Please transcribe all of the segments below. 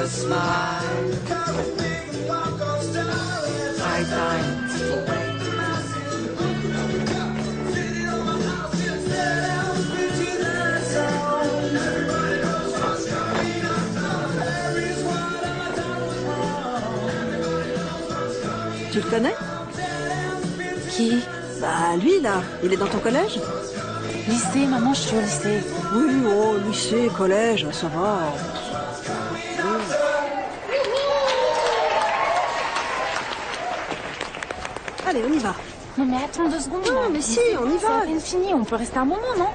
smile. High time. Tu le connais? Qui? Bah lui là, il est dans ton collège? Lycée, maman, je suis au lycée. Oui, oh, lycée, collège, ça va. Allez, on y va. Non mais attends 2 secondes. Non, mais si, on y va. C'est à peine fini, on peut rester un moment, non?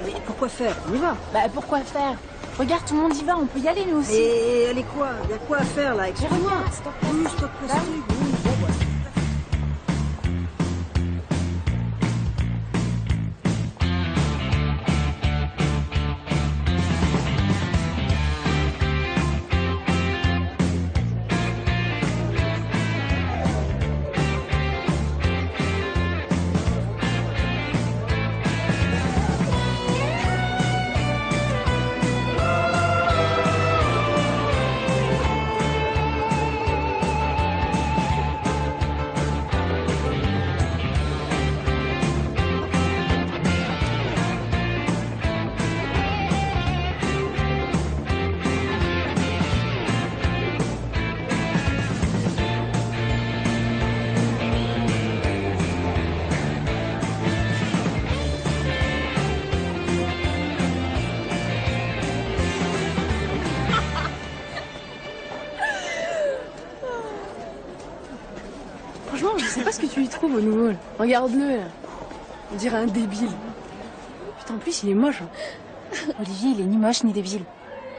Mais pourquoi faire? On y va. Bah pourquoi faire? Regarde, tout le monde y va, on peut y aller nous aussi. Et allez quoi? Il y a quoi à faire là? Explique-moi. Regarde, stop Oui, stop plastique. Oui, bon, bah. Franchement, je sais pas ce que tu y trouves au nouveau. Là. Regarde-le. On dirait un débile. Putain, en plus, il est moche. Hein. Olivier, il est ni moche ni débile.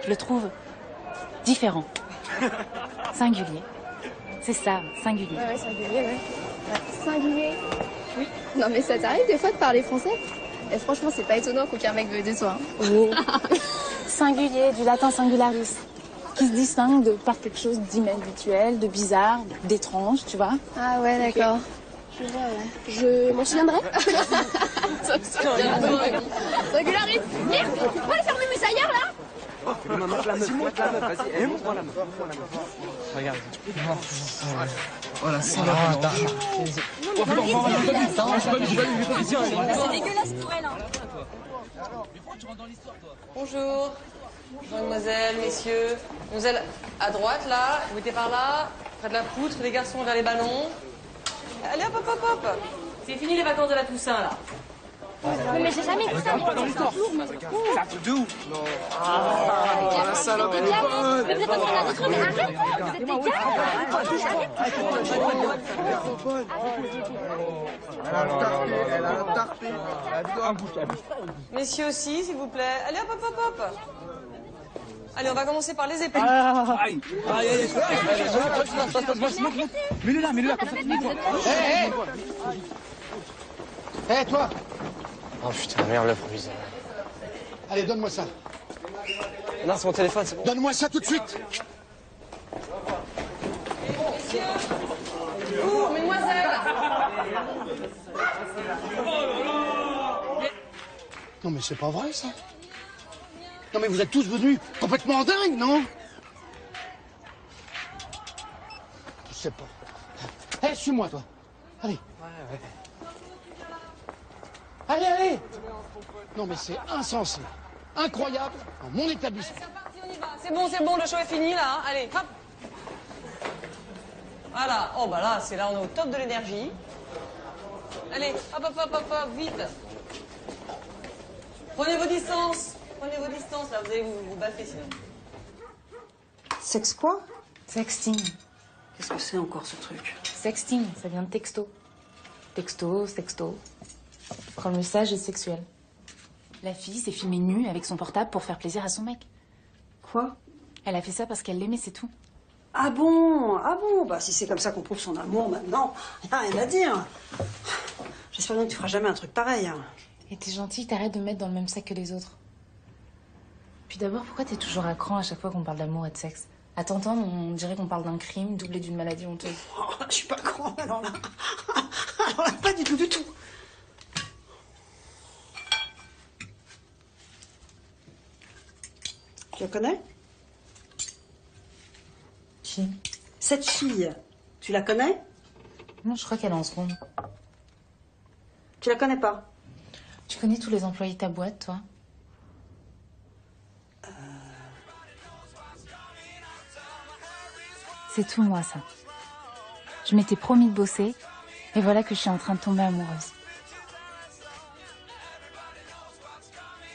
Je le trouve différent. Singulier. C'est ça, singulier. Ouais, singulier, ouais. Singulier. Oui. Non, mais ça t'arrive des fois de parler français? Et franchement, c'est pas étonnant qu'aucun mec veuille de toi. Hein. Oh. Singulier, du latin singularis. Qui se distingue par quelque chose d'inhabituel, de bizarre, d'étrange, tu vois. Ah ouais, d'accord. Je vois, ouais. Je m'en souviendrai. Singularis. Merde, tu peux aller fermer mes ailleurs, là? Vas-y, montre-moi la meuf. Regarde. Voilà, c'est là. C'est dégueulasse pour elle, hein. Bonjour. Mademoiselle, messieurs. Mademoiselle, à droite, là. Vous mettez par là. Près de la poutre. Les garçons vers les ballons. Allez, hop, hop, hop, hop. C'est fini les vacances de la Toussaint, là. Mais j'ai jamais dit ça. Pas dans l'histoire. C'est un truc de ouf. Non. La salope, elle est bonne. Mais vous êtes en train de notre mais arrête. Vous êtes des Elle a tarpé. Messieurs aussi, s'il vous plaît. Allez, hop, hop, hop, hop. Allez, on va commencer par les épées. Aïe. Mets-le là, comme ça. Hé, toi. Oh putain, merde, l'improvisé. Allez, donne-moi ça. Non, c'est mon téléphone, c'est bon. Donne-moi ça tout de suite. Messieurs. Vous, mesdemoiselles. Non, mais c'est pas vrai, ça. Non, mais vous êtes tous venus complètement dingues, non? Je sais pas. Hé, suis-moi, toi. Allez. Ouais. Allez. Non, mais c'est insensé. Incroyable dans mon établissement. C'est parti, on y va. C'est bon, le show est fini, là. Hein. Allez, hop. Voilà. Oh, bah là, là, on est au top de l'énergie. Allez, hop, vite. Prenez vos distances, là, vous allez vous baffer sinon. Sexe quoi? Sexting. Qu'est-ce que c'est encore ce truc? Sexting, ça vient de texto. Texto, sexto. Quand le message est sexuel. La fille s'est filmée nue avec son portable pour faire plaisir à son mec. Quoi? Elle a fait ça parce qu'elle l'aimait, c'est tout. Ah bon? Bah si c'est comme ça qu'on prouve son amour maintenant, y a rien à dire. J'espère bien que tu feras jamais un truc pareil. Hein. Et t'es gentille, t'arrêtes de me mettre dans le même sac que les autres. Puis d'abord, pourquoi t'es toujours à cran à chaque fois qu'on parle d'amour et de sexe? À t'entendre, on dirait qu'on parle d'un crime doublé d'une maladie honteuse. Oh, je suis pas grand, alors là. Alors là, pas du tout, du tout. Tu la connais? fille? Cette fille, tu la connais? Non, je crois qu'elle est en seconde. Tu la connais pas? Tu connais tous les employés de ta boîte, toi? C'est tout moi, ça. Je m'étais promis de bosser, et voilà que je suis en train de tomber amoureuse.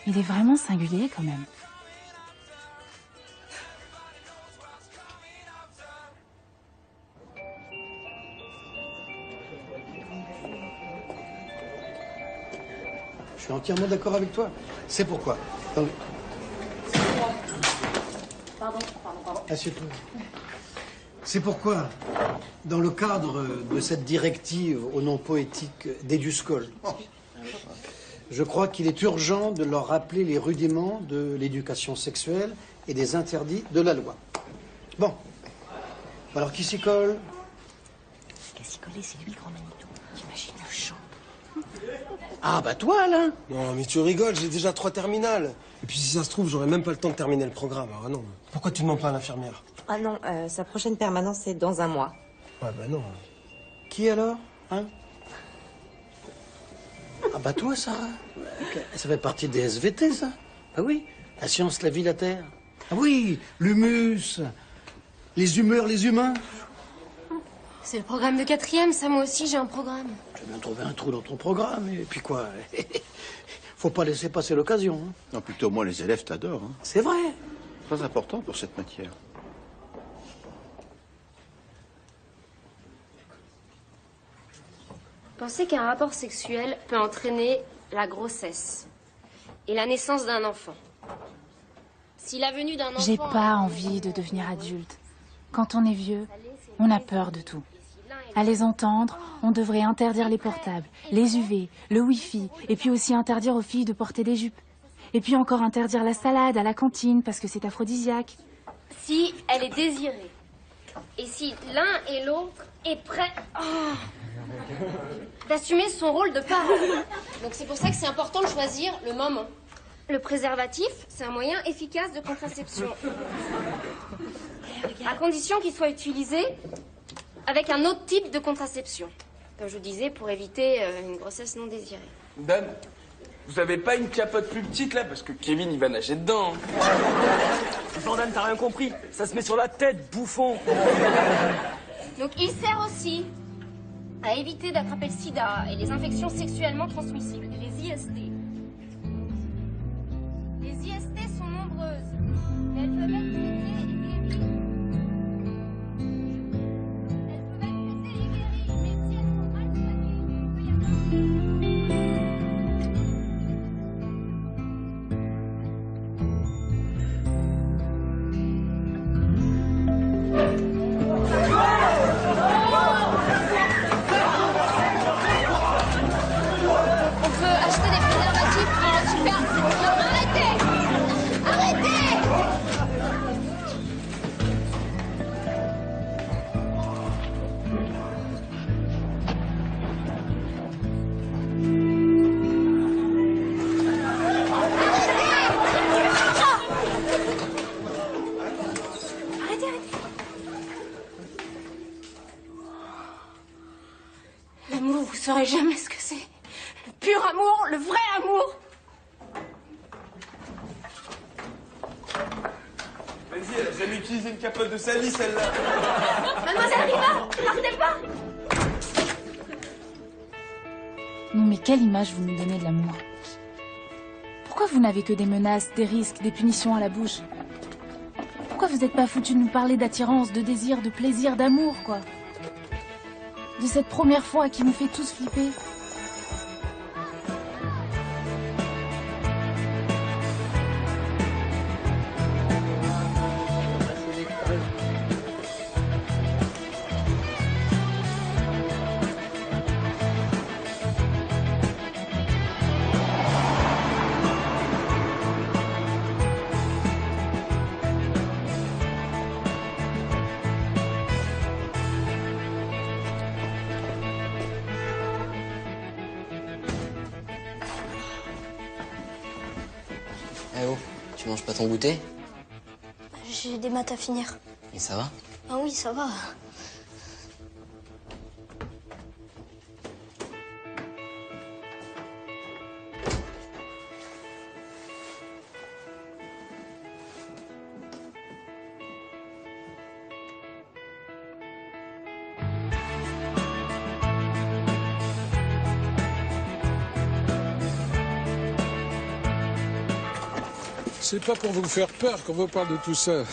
Il est vraiment singulier, quand même. Je suis entièrement d'accord avec toi. C'est pourquoi. Pardon. Assieds-toi. C'est pourquoi, dans le cadre de cette directive au nom poétique d'Eduscol, je crois qu'il est urgent de leur rappeler les rudiments de l'éducation sexuelle et des interdits de la loi. Bon. Alors, qui s'y colle? Qui a s'y collé, c'est lui, le grand Manitou. T'imagines le chant. Ah, bah toi, Alain. Non, mais tu rigoles, j'ai déjà 3 terminales. Et puis si ça se trouve, j'aurais même pas le temps de terminer le programme. Ah non. Pourquoi tu demandes pas à l'infirmière? Ah non, sa prochaine permanence, c'est dans un mois. Ouais, bah non. Qui alors? Hein? Ah, bah toi, Sarah. Ça fait partie des SVT, ça. Ah oui, la science, la vie, la terre. Ah oui, l'humus, les humeurs, les humains. C'est le programme de 4e, ça, moi aussi, j'ai un programme. Tu as bien trouvé un trou dans ton programme, et puis quoi? Faut pas laisser passer l'occasion. Hein. Non, plutôt moi, les élèves t'adorent. Hein. C'est vrai. Très important pour cette matière. Pensez qu'un rapport sexuel peut entraîner la grossesse et la naissance d'un enfant. Si la venue d'un enfant... J'ai pas envie de devenir adulte. Quand on est vieux, on a peur de tout. À les entendre, on devrait interdire les portables, les UV, le Wi-Fi, et puis aussi interdire aux filles de porter des jupes. Et puis encore interdire la salade à la cantine parce que c'est aphrodisiaque. Si elle est désirée, et si l'un et l'autre est prêt d'assumer son rôle de parent. Donc c'est pour ça que c'est important de choisir le moment. Le préservatif, c'est un moyen efficace de contraception. À condition qu'il soit utilisé avec un autre type de contraception. Comme je vous disais, pour éviter une grossesse non désirée. Dan, vous avez pas une capote plus petite là? Parce que Kevin, il va nager dedans. Dan, t'as rien compris. Ça se met sur la tête, bouffon. Donc il sert aussi à éviter d'attraper le sida et les infections sexuellement transmissibles, les IST. Les IST sont nombreuses, mais elles peuvent être traitées et guéries. Elles peuvent être traitées et guéries, mais si elles sont mal soignées, il peut y avoir... L'amour, vous saurez jamais ce que c'est. Le pur amour, le vrai amour. Vas-y, elle a jamais utilisé une capote de sa vie, celle-là. Mademoiselle Riva, partez pas. Non mais quelle image vous nous donnez de l'amour? Pourquoi vous n'avez que des menaces, des risques, des punitions à la bouche? Pourquoi vous n'êtes pas foutu de nous parler d'attirance, de désir, de plaisir, d'amour, quoi? De cette première fois qui nous fait tous flipper. Eh oh, tu manges pas ton goûter? J'ai des maths à finir. Et ça va? Ah oui, ça va. C'est pas pour vous faire peur qu'on vous parle de tout ça.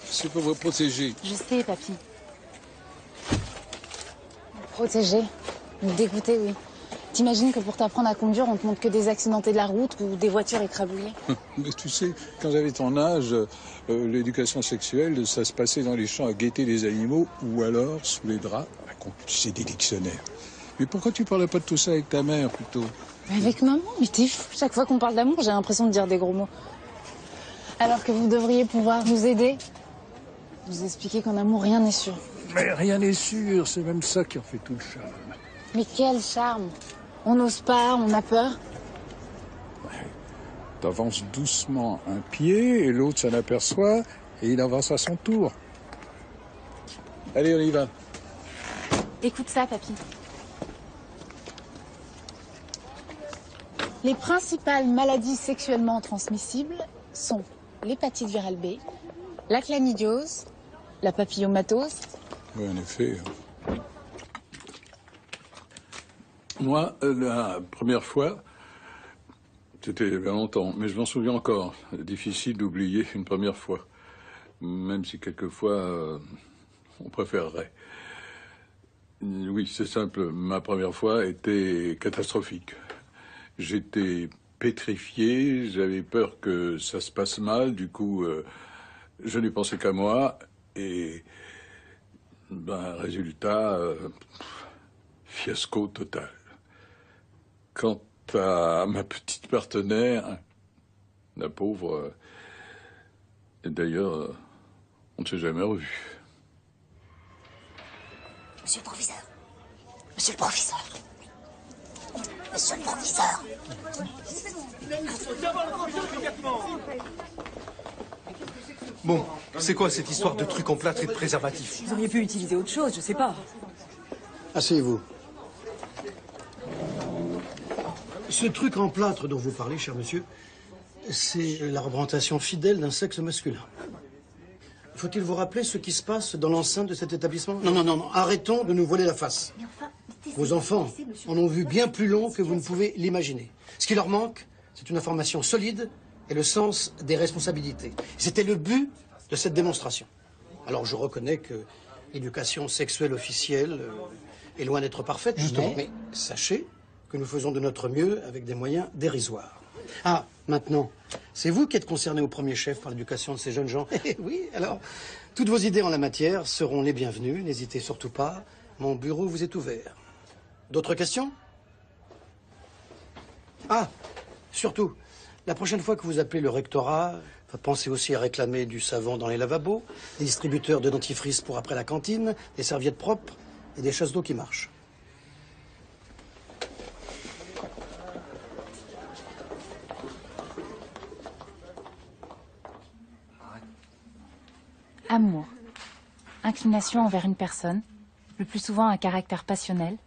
C'est pour vous protéger. Je sais, papy. Protéger, me dégoûter, oui. T'imagines que pour t'apprendre à conduire, on te montre que des accidentés de la route ou des voitures écrabouillées? Mais tu sais, quand j'avais ton âge, l'éducation sexuelle, ça se passait dans les champs à guetter les animaux ou alors sous les draps à compulser des dictionnaires. Mais pourquoi tu parlais pas de tout ça avec ta mère plutôt? Avec maman, mais t'es fou. Chaque fois qu'on parle d'amour, j'ai l'impression de dire des gros mots. Alors que vous devriez pouvoir nous aider. Vous expliquer qu'en amour, rien n'est sûr. Mais rien n'est sûr, c'est même ça qui en fait tout le charme. Mais quel charme! On n'ose pas, on a peur. T'avances doucement un pied et l'autre s'en aperçoit et il avance à son tour. Allez, on y va. Écoute ça, papy. Les principales maladies sexuellement transmissibles sont l'hépatite virale B, la chlamydiose, la papillomatose. Oui, en effet. Moi, la première fois, c'était il y a longtemps, mais je m'en souviens encore. Difficile d'oublier une première fois, même si quelquefois on préférerait. Oui, c'est simple, ma première fois était catastrophique. J'étais pétrifié, j'avais peur que ça se passe mal, du coup, je n'ai pensé qu'à moi, et résultat, fiasco total. Quant à ma petite partenaire, la pauvre, et d'ailleurs, on ne s'est jamais revus. Monsieur le professeur. Monsieur le professeur. Monsieur le professeur. Bon, c'est quoi cette histoire de trucs en plâtre et de préservatifs? Vous auriez pu utiliser autre chose, je sais pas. Asseyez-vous. Ce truc en plâtre dont vous parlez, cher monsieur, c'est la représentation fidèle d'un sexe masculin. Faut-il vous rappeler ce qui se passe dans l'enceinte de cet établissement? Non, arrêtons de nous voiler la face. Vos enfants en ont vu bien plus long que vous ne pouvez l'imaginer. Ce qui leur manque, c'est une information solide et le sens des responsabilités. C'était le but de cette démonstration. Alors je reconnais que l'éducation sexuelle officielle est loin d'être parfaite, justement. Mais sachez que nous faisons de notre mieux avec des moyens dérisoires. Ah, maintenant, c'est vous qui êtes concerné au premier chef par l'éducation de ces jeunes gens. Oui, alors, toutes vos idées en la matière seront les bienvenues. N'hésitez surtout pas. Mon bureau vous est ouvert. D'autres questions? Ah, surtout, la prochaine fois que vous appelez le rectorat, pensez aussi à réclamer du savon dans les lavabos, des distributeurs de dentifrice pour après la cantine, des serviettes propres et des chasses d'eau qui marchent. Amour. Inclination envers une personne, le plus souvent un caractère passionnel,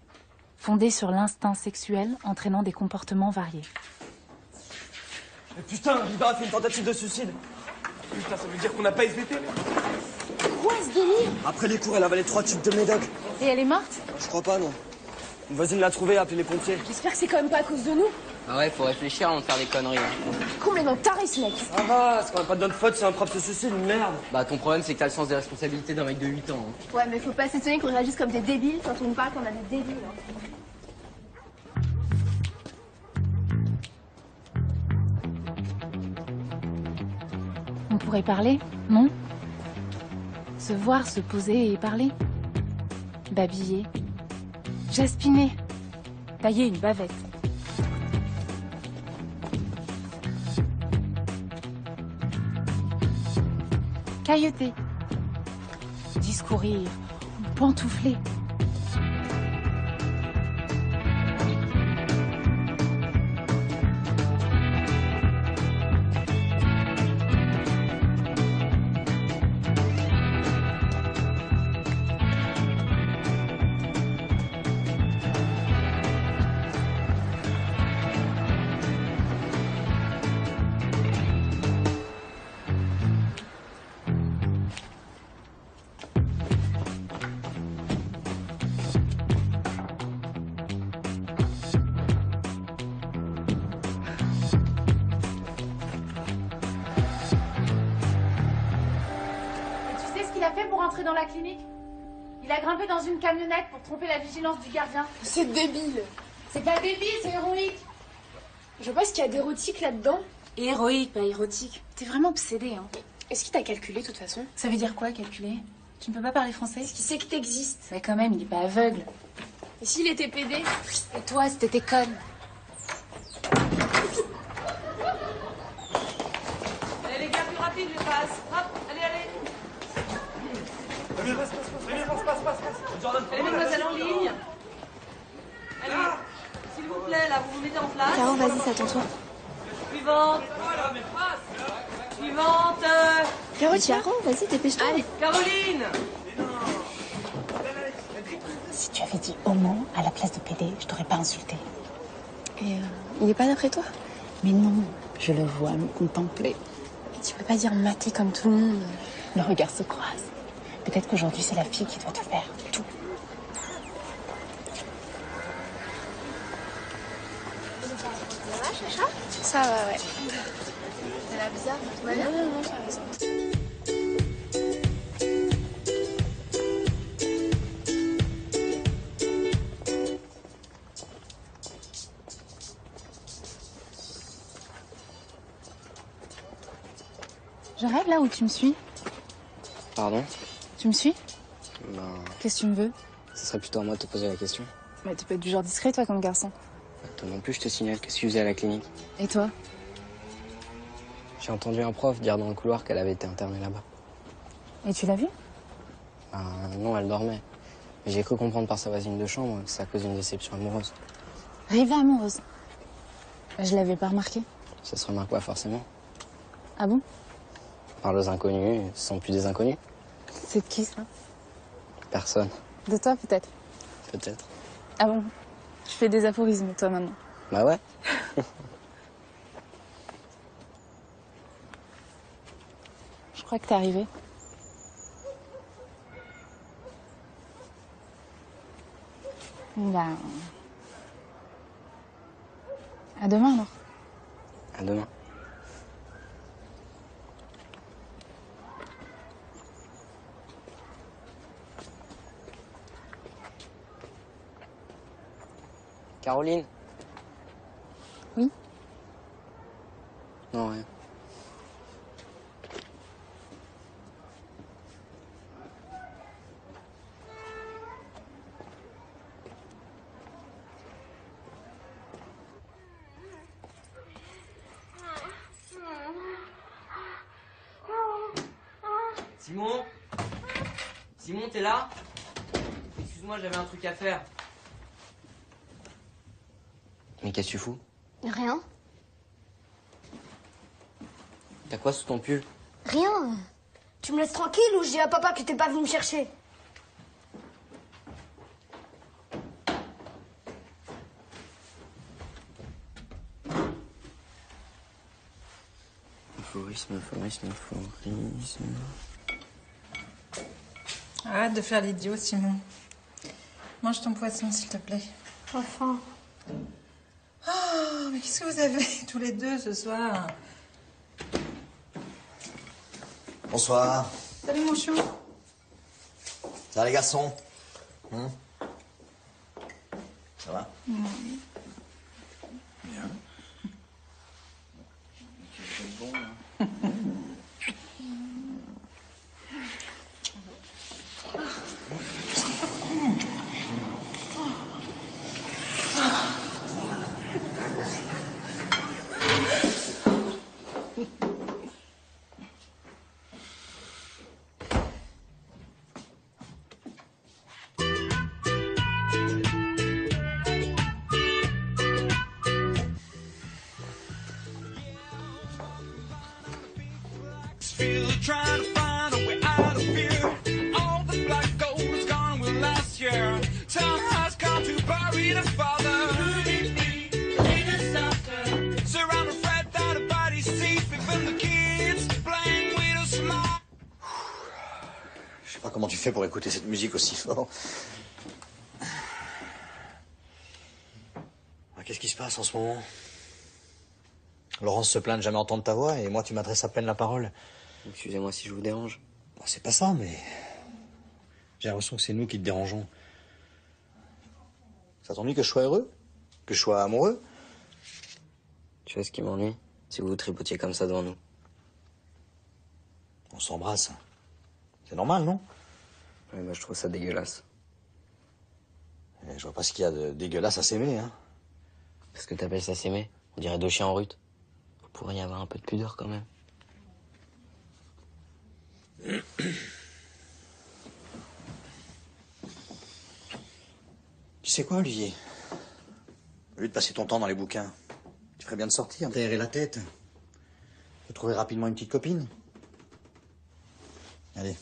fondé sur l'instinct sexuel entraînant des comportements variés. Mais putain, Riba a fait une tentative de suicide. Putain, ça veut dire qu'on n'a pas SVT. Quoi, ce délire? Après les cours, elle a avalé 3 tubes de médoc. Et elle est morte? Je crois pas, non. Une voisine l'a trouvée, a appelé les pompiers. J'espère que c'est quand même pas à cause de nous. Ah ouais, faut réfléchir avant de faire des conneries. Complètement taré, ce mec. Ça va, c'est quand même pas de notre faute, c'est un propre suicide, une merde. Bah ton problème c'est que t'as le sens des responsabilités d'un mec de 8 ans. Hein. Ouais, mais faut pas s'étonner qu'on réagisse comme des débiles quand on nous parle qu'on a des débiles. On pourrait parler, non? Se voir, se poser et parler. Babiller. Jaspiner. Tailler une bavette. Cailloter. Discourir. Pantoufler. fait pour entrer dans la clinique? Il a grimpé dans une camionnette pour tromper la vigilance du gardien. C'est débile. C'est pas débile, c'est héroïque. Je vois pas ce qu'il y a d'érotique là-dedans. Héroïque, pas érotique. T'es vraiment obsédée, hein. Est-ce qu'il t'a calculé de toute façon? Ça veut dire quoi, calculer? Tu ne peux pas parler français? Est-ce qu'il sait que t'existes? Mais quand même, il est pas aveugle. Et s'il était pédé? Et toi, si t'étais conne? Allez les gars, plus rapide, je passe. Hop, allez, allez. Allez, mademoiselle en ligne. Allez, s'il vous plaît, là, vous vous mettez en place. Caro, vas-y, c'est à ton tour. Suivante. Suivante. Caro, vas-y, dépêche-toi. Allez, Caroline. Si tu avais dit homo à la place de PD, je t'aurais pas insulté. Et il est pas d'après toi? Mais non, je le vois me contempler. Et tu peux pas dire maté comme tout le monde. Nos regards se croisent. Peut-être qu'aujourd'hui, c'est la fille qui doit te faire tout. Ça va, ouais. T'as l'air bizarre, tout va bien? Non, ça va, ça va. Je rêve là où tu me suis? Pardon? Tu me suis? Ben, Qu'est-ce que tu me veux? ce serait plutôt à moi de te poser la question. Bah, tu peux être du genre discret, toi, comme garçon. Toi non plus, je te signale, qu'est-ce que tu faisais à la clinique? Et toi? J'ai entendu un prof dire dans le couloir qu'elle avait été internée là-bas. Et tu l'as vu? Ben, non, elle dormait. Mais j'ai cru comprendre par sa voisine de chambre que c'est à cause d'une déception amoureuse. Rêver amoureuse. Je l'avais pas remarqué. Ça se remarque pas forcément. Ah bon? Parle aux inconnus, ce sont plus des inconnus. C'est de qui, ça? Personne, De toi, peut-être. peut-être. Ah bon? Tu fais des aphorismes, toi, maintenant. Bah ouais. Je crois que t'es arrivé. Bah... À demain, alors. À demain. Caroline? Oui? Non, rien. Simon? Simon, t'es là? Excuse-moi, j'avais un truc à faire. Mais qu'est-ce que tu fous? Rien. T'as quoi sous ton pull? Rien. Tu me laisses tranquille ou je dis à papa que t'es pas venu me chercher? Euphorisme. Arrête de faire l'idiot, Simon. Mange ton poisson, s'il te plaît. Enfin. Oh, mais qu'est-ce que vous avez tous les deux ce soir? Bonsoir. Salut, mon chou. Ça va, les garçons? Ça va? Bien. C'est bon, hein. Feel trying to find a way out of here. All the black gold is gone with last year. Time has come to bury the father. Surround the fret that a body's safe, even the kids playing with a smile. Je sais pas comment tu fais pour écouter cette musique aussi fort. Qu'est-ce qui se passe en ce moment? Laurence se plaint de jamais entendre ta voix et moi tu m'adresses à peine la parole. Excusez-moi si je vous dérange. C'est pas ça, mais... J'ai l'impression que c'est nous qui te dérangeons. Ça t'ennuie que je sois heureux? Que je sois amoureux? Tu vois ce qui m'ennuie? Si vous vous tripotiez comme ça devant nous. On s'embrasse. C'est normal, non? Ouais, bah, je trouve ça dégueulasse. Je vois pas ce qu'il y a de dégueulasse à s'aimer, hein. Parce que t'appelles ça s'aimer? On dirait deux chiens en rut. Vous pourriez y avoir un peu de pudeur quand même. Tu sais quoi, Olivier? Au lieu de passer ton temps dans les bouquins, tu ferais bien de sortir, t'aérer la tête. De trouver rapidement une petite copine. Allez.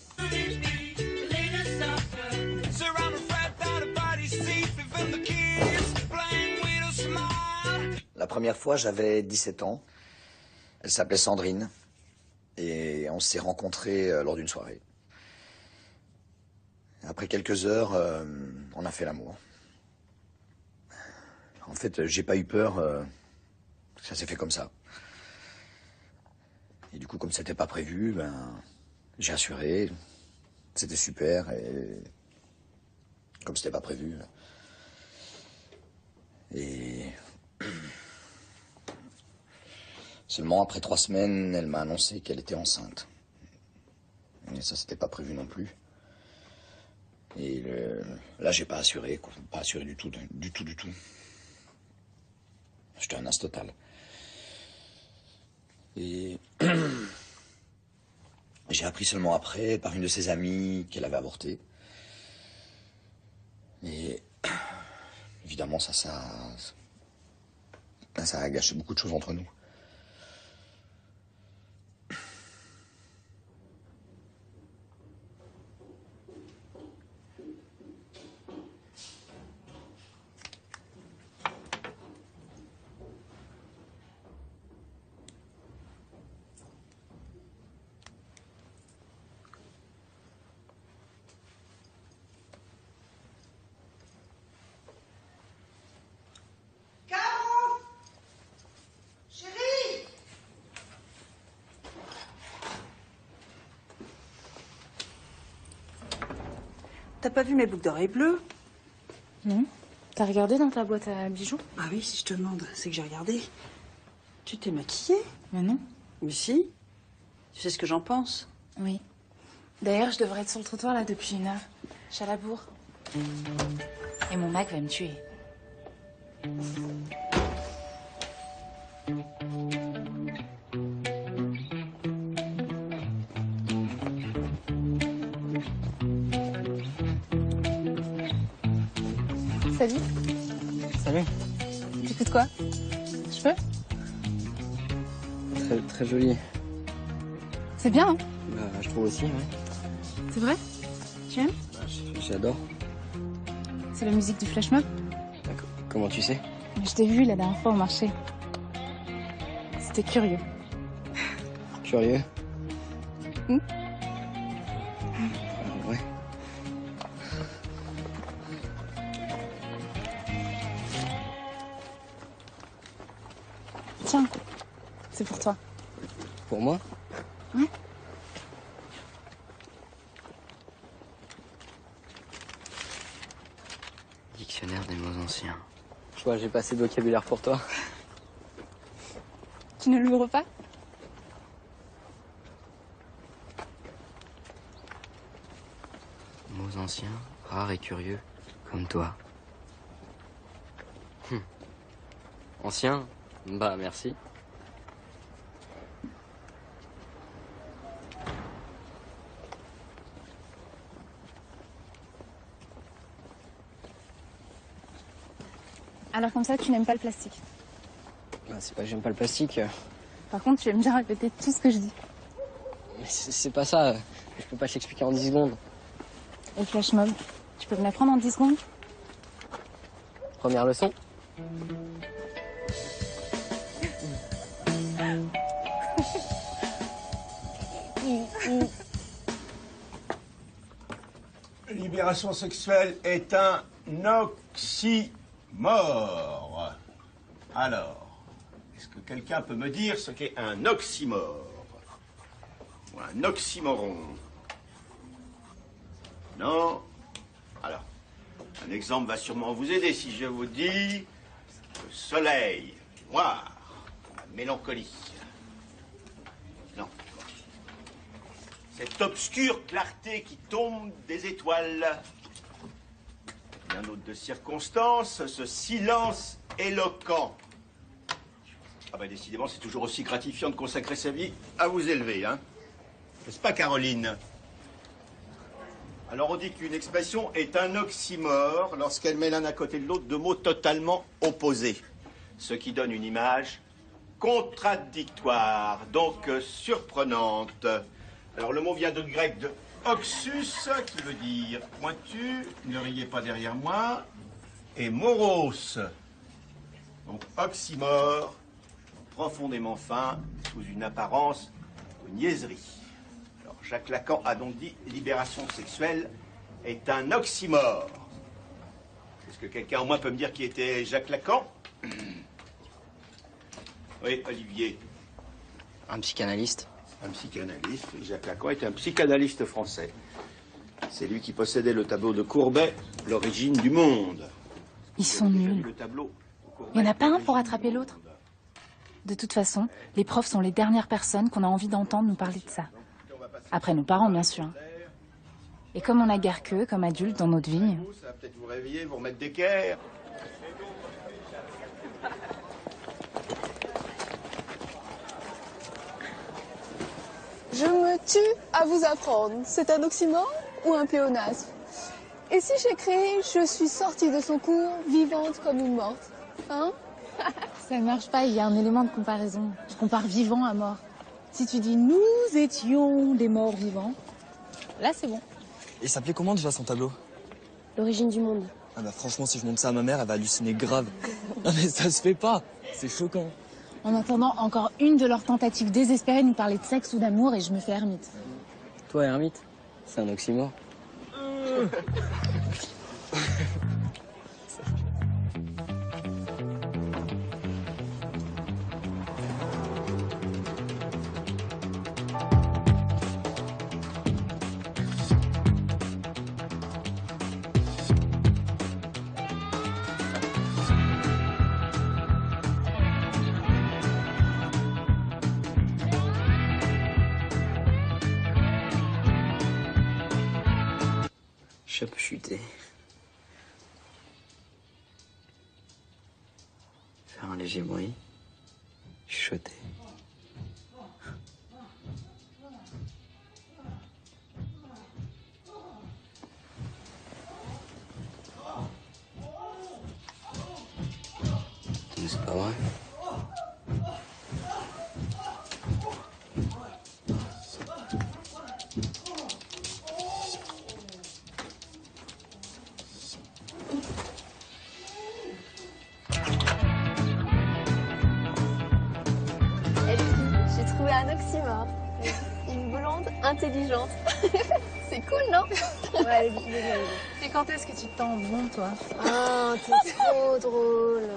La première fois, j'avais 17 ans. Elle s'appelait Sandrine. Et on s'est rencontrés lors d'une soirée. Après quelques heures, on a fait l'amour. En fait, j'ai pas eu peur. Ça s'est fait comme ça. Et du coup, comme c'était pas prévu, ben, j'ai assuré. C'était super. Et comme c'était pas prévu. Et seulement après 3 semaines, elle m'a annoncé qu'elle était enceinte. Et ça, c'était pas prévu non plus. Et là, j'ai pas assuré, quoi. Pas assuré du tout, du tout. J'étais un as total. Et j'ai appris seulement après, par une de ses amies, qu'elle avait avorté. Et évidemment, ça a gâché beaucoup de choses entre nous. T'as pas vu mes boucles d'oreilles bleues? Non. T'as regardé dans ta boîte à bijoux? Ah oui, si je te demande, c'est que j'ai regardé. Tu t'es maquillée? Mais non. Mais si. Tu sais ce que j'en pense? Oui. D'ailleurs, je devrais être sur le trottoir là depuis 1 heure. Je suis à la bourre. Et mon Mac va me tuer. Salut. Salut. T'écoutes quoi? Je peux? Très, très joli. C'est bien, hein? Bah, je trouve aussi, ouais. C'est vrai? Tu aimes? Bah, j'adore. C'est la musique du flash mob? Comment tu sais? Je t'ai vu la dernière fois au marché. C'était curieux. Curieux? Hmm? Ouais. Tiens, c'est pour toi. Pour moi? Ouais. Dictionnaire des mots anciens. Je vois, j'ai pas assez de vocabulaire pour toi. Tu ne l'ouvres pas? Mots anciens, rares et curieux, comme toi. Ancien? Bah, merci. Alors comme ça, tu n'aimes pas le plastique. Bah, c'est pas que j'aime pas le plastique. Par contre, tu aimes bien répéter tout ce que je dis. Mais c'est pas ça. Je peux pas te l'expliquer en 10 secondes. Et le flash mob, tu peux me l'apprendre en 10 secondes? Première leçon? Libération sexuelle est un oxymore. Alors, est-ce que quelqu'un peut me dire ce qu'est un oxymore? Ou un oxymoron? Non. Alors, un exemple va sûrement vous aider si je vous dis le soleil noir, la mélancolie. Non. Cette obscure clarté qui tombe des étoiles. Bien d'autres de circonstances, ce silence éloquent. Ah ben décidément, c'est toujours aussi gratifiant de consacrer sa vie à vous élever, hein. N'est-ce pas, Caroline? Alors on dit qu'une expression est un oxymore lorsqu'elle met l'un à côté de l'autre deux mots totalement opposés. Ce qui donne une image contradictoire, donc surprenante. Alors le mot vient du grec de oxus, qui veut dire pointu, ne riez pas derrière moi, et moros. Donc oxymore, profondément fin, sous une apparence de niaiserie. Alors Jacques Lacan a donc dit libération sexuelle est un oxymore. Est-ce que quelqu'un au moins peut me dire qui était Jacques Lacan? Oui, Olivier. Un psychanalyste. Un psychanalyste. Jacques Lacan était un psychanalyste français. C'est lui qui possédait le tableau de Courbet, L'origine du monde. Ils sont nuls. Il n'y en a pas un pour attraper l'autre. De toute façon, les profs sont les dernières personnes qu'on a envie d'entendre nous parler de ça. Après nos parents, bien sûr. Et comme on n'a guère qu'eux, comme adultes, dans notre vie... Ça va peut-être vous réveiller, vous remettre d'équerre. Je me tue à vous apprendre. C'est un oxymore ou un pléonasme? Et si j'écris « Je suis sortie de son cours, vivante comme une morte » hein? Ça ne marche pas, il y a un élément de comparaison. Je compare vivant à mort. Si tu dis « Nous étions des morts vivants », là c'est bon. Et ça s'appelait comment déjà son tableau? L'origine du monde. Ah bah franchement, si je montre ça à ma mère, elle va halluciner grave. Non mais ça se fait pas, c'est choquant. En attendant, encore une de leurs tentatives désespérées de nous parler de sexe ou d'amour et je me fais ermite. Toi, ermite, c'est un oxymore. Je peux chuter. Faire un léger bruit. Chuchoter. Mais c'est pas vrai. J'ai trouvé un oxymore. Une blonde intelligente. C'est cool, non? Ouais, Et quand est-ce que tu te tends bon, toi? Oh, t'es trop drôle.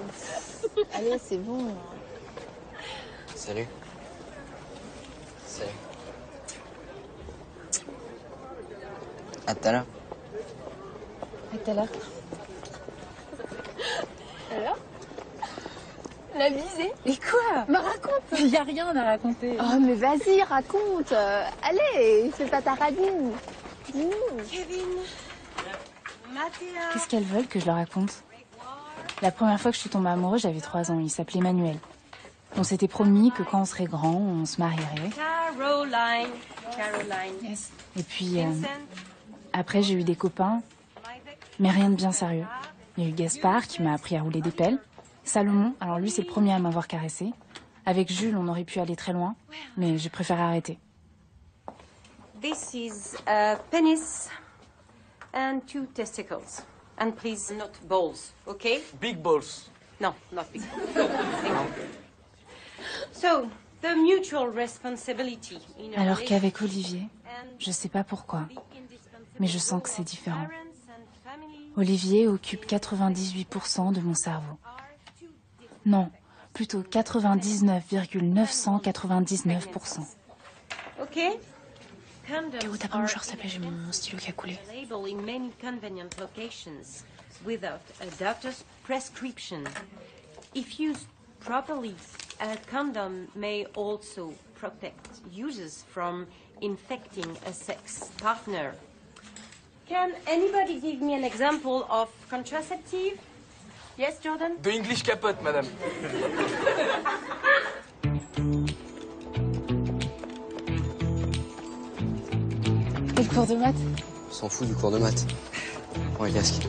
Allez, c'est bon. Salut. Salut. À tout à l'heure. À tout à l'heure. Alors? La visée? Et quoi? Me raconte. Il n'y a rien à raconter. Oh, mais vas-y, raconte. Allez, fais pas ta radine. Dis-nous. Kevin, Mathéa. Qu'est-ce qu'elles veulent que je leur raconte? La première fois que je suis tombée amoureuse, j'avais 3 ans. Il s'appelait Manuel. On s'était promis que quand on serait grand, on se marierait. Caroline. Caroline. Yes. Et puis, après, j'ai eu des copains, mais rien de bien sérieux. Il y a eu Gaspard qui m'a appris à rouler des pelles. Salomon, alors lui, c'est le premier à m'avoir caressé. Avec Jules, on aurait pu aller très loin, mais j'ai préféré arrêter. This is a penis and 2 testicles. And please, not balls, okay? Big balls. No, not big. So, the mutual responsibility in a Alors qu'avec Olivier, je sais pas pourquoi, mais je sens que c'est différent. Olivier occupe 98% de mon cerveau. Non, plutôt 99,999%. Okay? Théo, t'as pas mon short, s'il te plaît, j'ai mon stylo qui a coulé. Available in many convenient locations without a doctor's prescription. If used properly, a condom may also protect users from infecting a sex partner. Can anybody give me an example of contraceptive? Yes, Jordan? De English capote, madame. Et le cours de maths? On s'en fout du cours de maths. Prends le casque.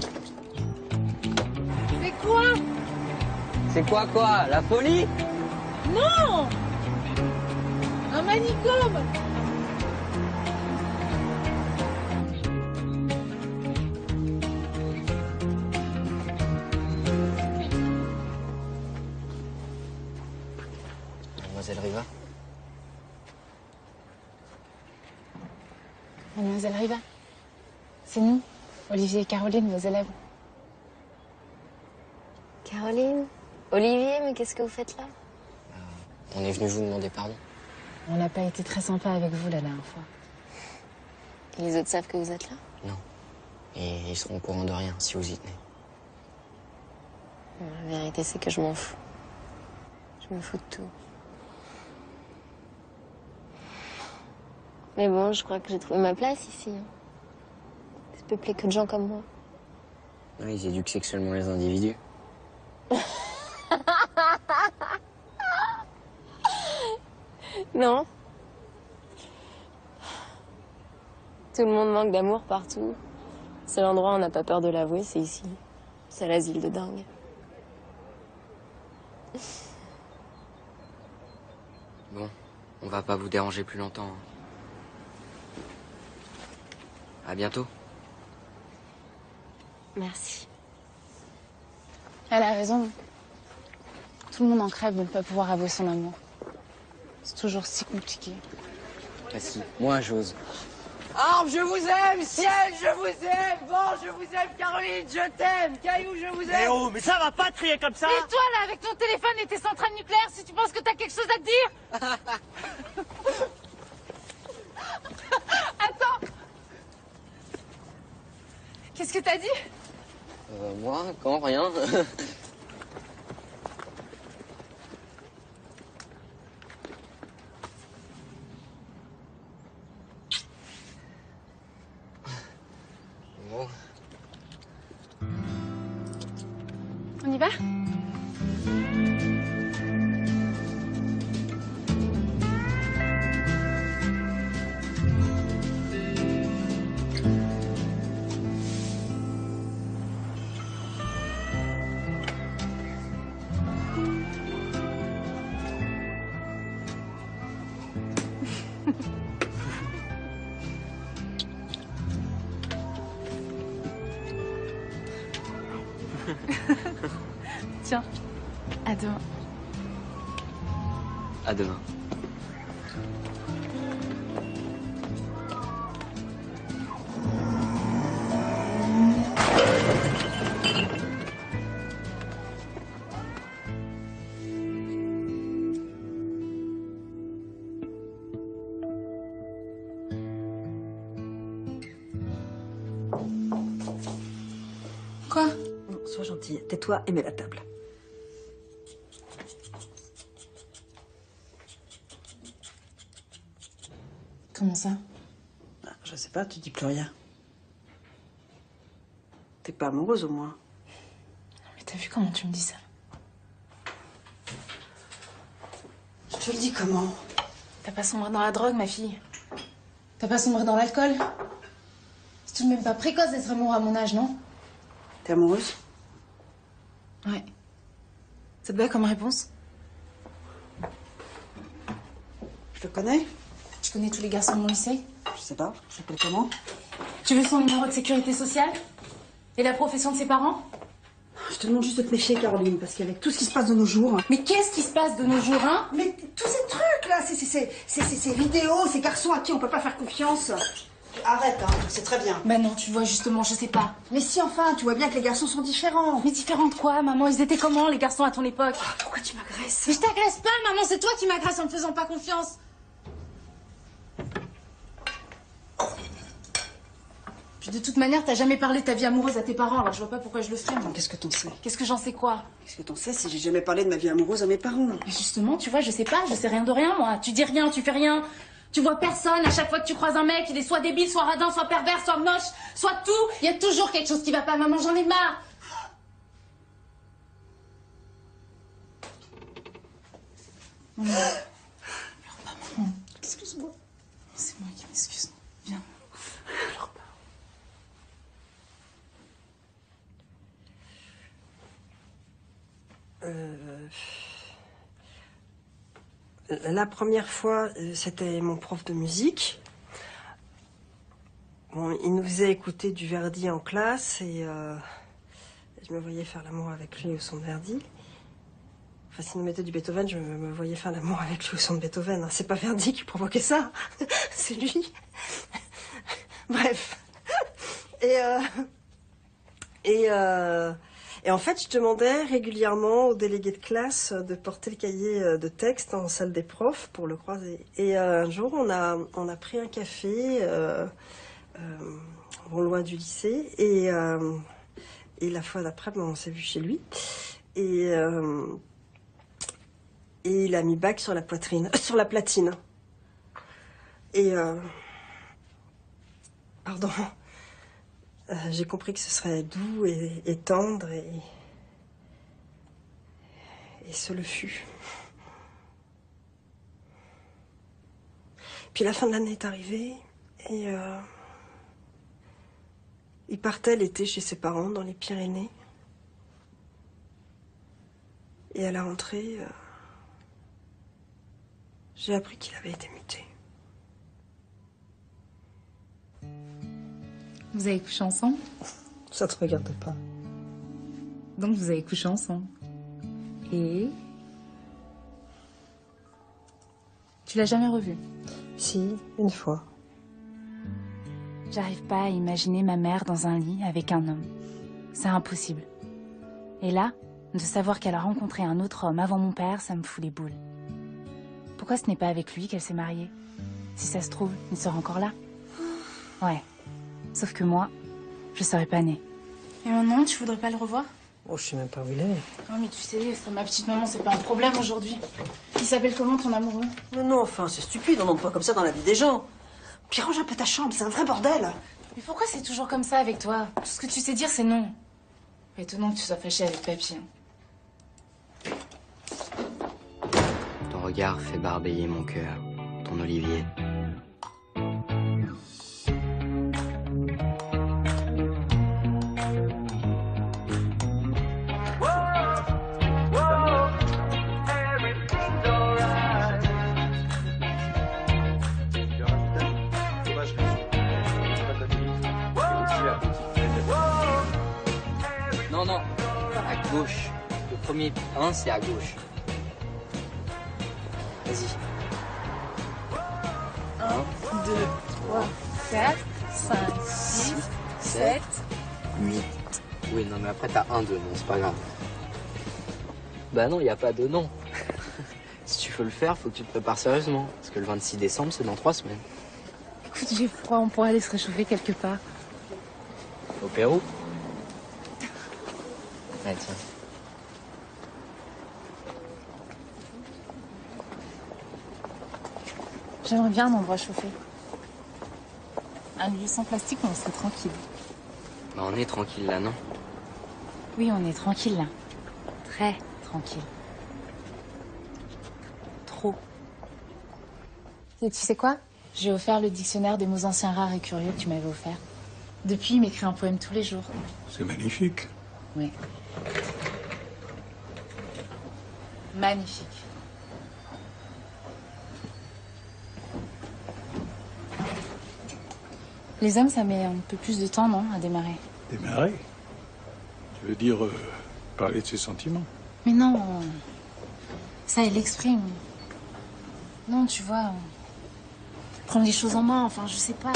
C'est quoi? C'est quoi? La folie? Non! Un manicôme! Mademoiselle Riva? Mademoiselle Riva, c'est nous, Olivier et Caroline, vos élèves. Caroline? Olivier, mais qu'est-ce que vous faites là? On est venu vous demander pardon. On n'a pas été très sympa avec vous la dernière fois. Et les autres savent que vous êtes là? Non. Et ils seront au courant de rien si vous y tenez. La vérité, c'est que je m'en fous. Je me fous de tout. Mais bon, je crois que j'ai trouvé ma place ici. C'est peuplé que de gens comme moi. Ouais, ils éduquent sexuellement les individus. Non. Tout le monde manque d'amour partout. C'est l'endroit où on n'a pas peur de l'avouer, c'est ici. C'est l'asile de dingue. Bon, on va pas vous déranger plus longtemps. Hein. À bientôt. Merci. Elle a raison. Tout le monde en crève de ne pas pouvoir avouer son amour. C'est toujours si compliqué. Ah si, moi j'ose. Arbre, je vous aime, ciel, je vous aime, vent, je vous aime, Caroline, je t'aime, Caillou, je vous aime. Eh oh, mais ça va pas crier comme ça. Et toi là, avec ton téléphone et tes centrales nucléaires, si tu penses que t'as quelque chose à te dire. Attends. Qu'est-ce que t'as dit? Moi, quand, rien. Bon. On y va? Tiens, à demain. À demain. Quoi? Non, sois gentille. Tais-toi et mets la table. Comment ça? Je sais pas, tu dis plus rien. T'es pas amoureuse au moins. Mais t'as vu comment tu me dis ça? Je te le dis comment? T'as pas sombré dans la drogue, ma fille? T'as pas sombré dans l'alcool? C'est tout de même pas précoce d'être amoureux à mon âge, non? T'es amoureuse? Ouais. Ça te va comme réponse? Je le connais? Tu connais tous les garçons de mon lycée? Je sais pas. Il s'appelle comment? Tu veux son numéro de sécurité sociale? Et la profession de ses parents? Je te demande juste de te méfier, Caroline, parce qu'avec tout ce qui se passe de nos jours... Mais qu'est-ce qui se passe de nos jours, hein? Mais tous ces trucs-là, ces vidéos, ces garçons à qui on peut pas faire confiance... Arrête, hein, c'est très bien. Bah non, tu vois, justement, je sais pas. Mais si, enfin, tu vois bien que les garçons sont différents. Mais différents de quoi, maman? Ils étaient comment, les garçons, à ton époque? Pourquoi tu m'agresses? Mais je t'agresse pas, maman, c'est toi qui m'agresses en me faisant pas confiance. Puis de toute manière, t'as jamais parlé de ta vie amoureuse à tes parents, alors je vois pas pourquoi je le ferais, moi. Qu'est-ce que t'en sais? Qu'est-ce que j'en sais quoi? Qu'est-ce que t'en sais si j'ai jamais parlé de ma vie amoureuse à mes parents? Mais justement, tu vois, je sais pas, je sais rien de rien, moi. Tu dis rien, tu fais rien. Tu vois personne, à chaque fois que tu croises un mec, il est soit débile, soit radin, soit pervers, soit moche, soit tout. Il y a toujours quelque chose qui va pas, maman, j'en ai marre. Maman. Pleure pas, maman. Excuse-moi. C'est moi qui m'excuse. Viens. Pleure pas. La première fois, c'était mon prof de musique. Bon, il nous faisait écouter du Verdi en classe et je me voyais faire l'amour avec lui au son de Verdi. Enfin, s'il nous mettait du Beethoven, je me voyais faire l'amour avec lui au son de Beethoven. C'est pas Verdi qui provoquait ça, c'est lui. Bref. Et en fait, je demandais régulièrement aux délégués de classe de porter le cahier de texte en salle des profs pour le croiser. Et un jour, on a pris un café loin du lycée. Et la fois d'après, on s'est vu chez lui. Et il a mis bac sur la poitrine, sur la platine. Et pardon. J'ai compris que ce serait doux et tendre et ce le fut. Puis la fin de l'année est arrivée et il partait l'été chez ses parents dans les Pyrénées. Et à la rentrée, j'ai appris qu'il avait été muté. Vous avez couché ensemble? Ça te regarde pas. Donc vous avez couché ensemble. Et... Tu l'as jamais revu? Si, une fois. J'arrive pas à imaginer ma mère dans un lit avec un homme. C'est impossible. Et là, de savoir qu'elle a rencontré un autre homme avant mon père, ça me fout les boules. Pourquoi ce n'est pas avec lui qu'elle s'est mariée? Si ça se trouve, il sera encore là. Ouais. Sauf que moi, je serais pas née. Et maintenant, tu voudrais pas le revoir? Oh, je sais même pas où il est. Non, mais tu sais, pour ma petite maman, c'est pas un problème aujourd'hui. Il s'appelle comment, ton amoureux? Non, enfin, c'est stupide, on n'entre pas comme ça dans la vie des gens. Puis range un peu ta chambre, c'est un vrai bordel. Mais pourquoi c'est toujours comme ça avec toi? Tout ce que tu sais dire, c'est non. Étonnant que tu sois fâchée avec Papy. Ton regard fait barbiller mon cœur, ton Olivier. Non, non, à gauche. Le premier 1, c'est à gauche. Vas-y. 1, 2, 3, 4, 5, 6, 7, 8. Oui, non, mais après, t'as 1, 2, bon, c'est pas grave. Bah non, il n'y a pas de non. Si tu veux le faire, faut que tu te prépares sérieusement. Parce que le 26 décembre, c'est dans 3 semaines. Écoute, j'ai froid, on pourrait aller se réchauffer quelque part. Au Pérou. Ah, tiens. J'aimerais bien un endroit chauffé. Un lieu sans plastique où on serait tranquille. Bah, on est tranquille là, non? Oui, on est tranquille là. Très tranquille. Trop. Et tu sais quoi? J'ai offert le dictionnaire des mots anciens rares et curieux que tu m'avais offert. Depuis, il m'écrit un poème tous les jours. C'est magnifique. Oui. Magnifique. Les hommes, ça met un peu plus de temps, non, à démarrer? Démarrer? Tu veux dire parler de ses sentiments? Mais non. Ça, il l'exprime. Non, tu vois. Prendre les choses en main, enfin, je sais pas.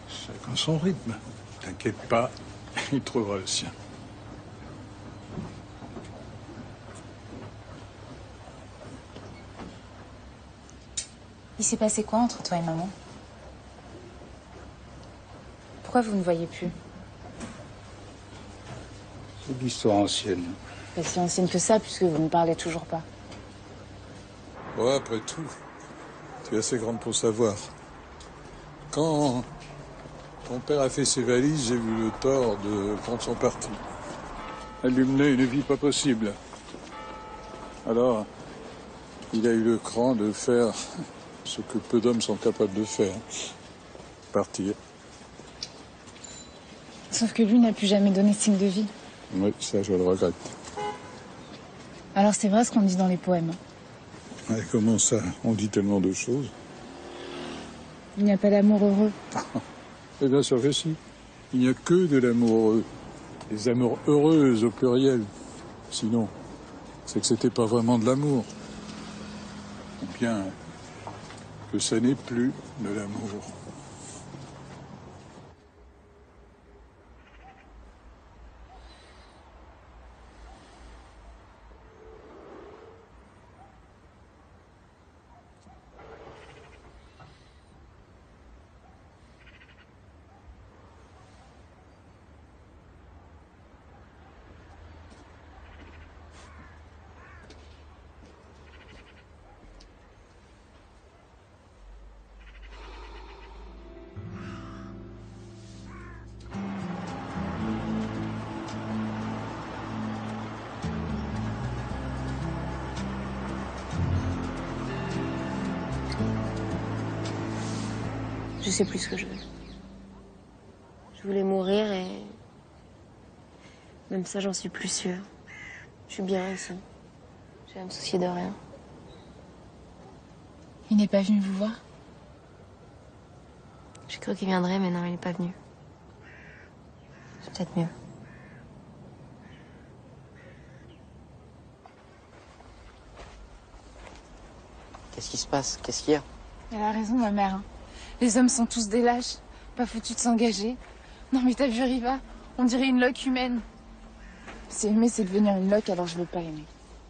Chacun son rythme. T'inquiète pas, il trouvera le sien. Il s'est passé quoi entre toi et maman? Pourquoi vous ne voyez plus? C'est de l'histoire ancienne. Pas si ancienne que ça, puisque vous ne parlez toujours pas. Ouais, après tout, tu es assez grande pour savoir. Quand ton père a fait ses valises, j'ai vu le tort de prendre son parti. Elle lui menait une vie pas possible. Alors, il a eu le cran de faire ce que peu d'hommes sont capables de faire. Partir. Sauf que lui n'a plus jamais donné signe de vie. Oui, ça, je le regrette. Alors c'est vrai ce qu'on dit dans les poèmes. Ouais, comment ça? On dit tellement de choses. Il n'y a pas d'amour heureux. Eh bien sûr que si. Il n'y a que de l'amour heureux. Des amours heureuses au pluriel. Sinon, c'est que c'était pas vraiment de l'amour. Ou bien que ça n'est plus de l'amour. Je sais plus ce que je veux. Je voulais mourir et... Même ça, j'en suis plus sûre. Je suis bien ici. Je vais me soucier de rien. Il n'est pas venu vous voir? J'ai cru qu'il viendrait, mais non, il n'est pas venu. C'est peut-être mieux. Qu'est-ce qui se passe? Qu'est-ce qu'il y a? Elle a raison, ma mère. Les hommes sont tous des lâches, pas foutus de s'engager. Non mais t'as vu Riva? On dirait une loque humaine. Si aimer c'est devenir une loque, alors je veux pas aimer.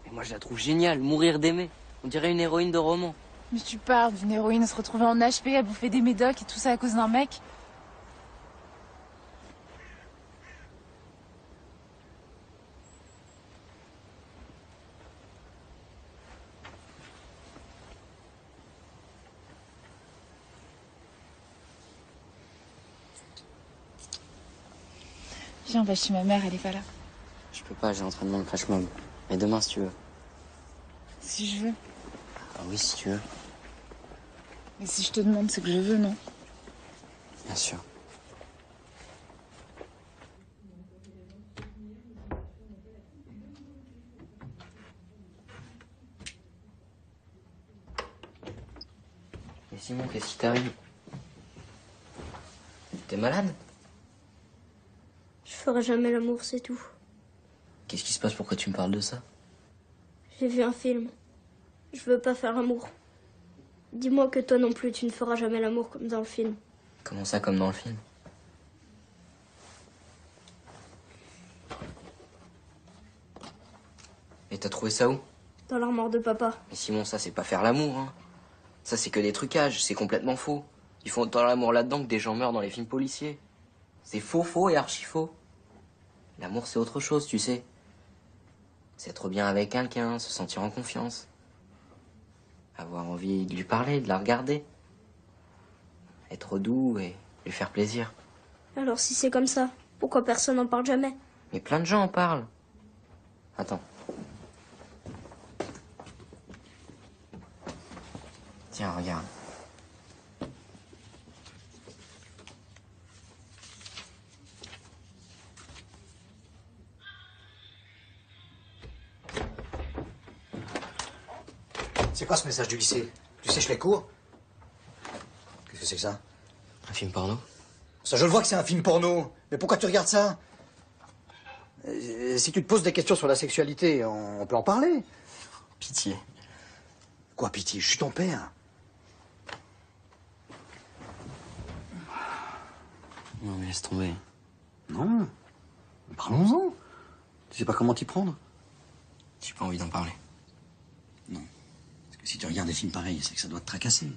Mais moi je la trouve géniale, mourir d'aimer. On dirait une héroïne de roman. Mais tu parles d'une héroïne à se retrouver en HP, à bouffer des médocs et tout ça à cause d'un mec? Viens, on va chez ma mère, elle est pas là. Je peux pas, j'ai entraînement de flash mob. Mais demain si tu veux. Si je veux. Ah oui, si tu veux. Mais si je te demande, c'est que je veux, non? Bien sûr. Et Simon, qu'est-ce qui t'arrive? T'es malade? Je ferai jamais l'amour, c'est tout. Qu'est-ce qui se passe? Pourquoi tu me parles de ça? J'ai vu un film. Je veux pas faire l'amour. Dis-moi que toi non plus, tu ne feras jamais l'amour comme dans le film. Comment ça, comme dans le film? Et t'as trouvé ça où? Dans l'armoire de papa. Mais Simon, ça c'est pas faire l'amour, hein. Ça c'est que des trucages, c'est complètement faux. Ils font autant l'amour là-dedans que des gens meurent dans les films policiers. C'est faux, faux et archi faux. L'amour c'est autre chose, tu sais. C'est être bien avec quelqu'un, se sentir en confiance. Avoir envie de lui parler, de la regarder. Être doux et lui faire plaisir. Alors si c'est comme ça, pourquoi personne n'en parle jamais? Mais plein de gens en parlent. Attends. Tiens, regarde. C'est quoi ce message du lycée? Tu sèches les cours? Qu'est-ce que c'est que ça? Un film porno? Ça, je le vois que c'est un film porno. Mais pourquoi tu regardes ça? Si tu te poses des questions sur la sexualité, on peut en parler. Pitié. Quoi, pitié? Je suis ton père. Non, mais laisse tomber. Non. Parlons-en. Tu sais pas comment t'y prendre? J'ai pas envie d'en parler. Non. Parce que si tu regardes des films pareils, c'est que ça doit te tracasser.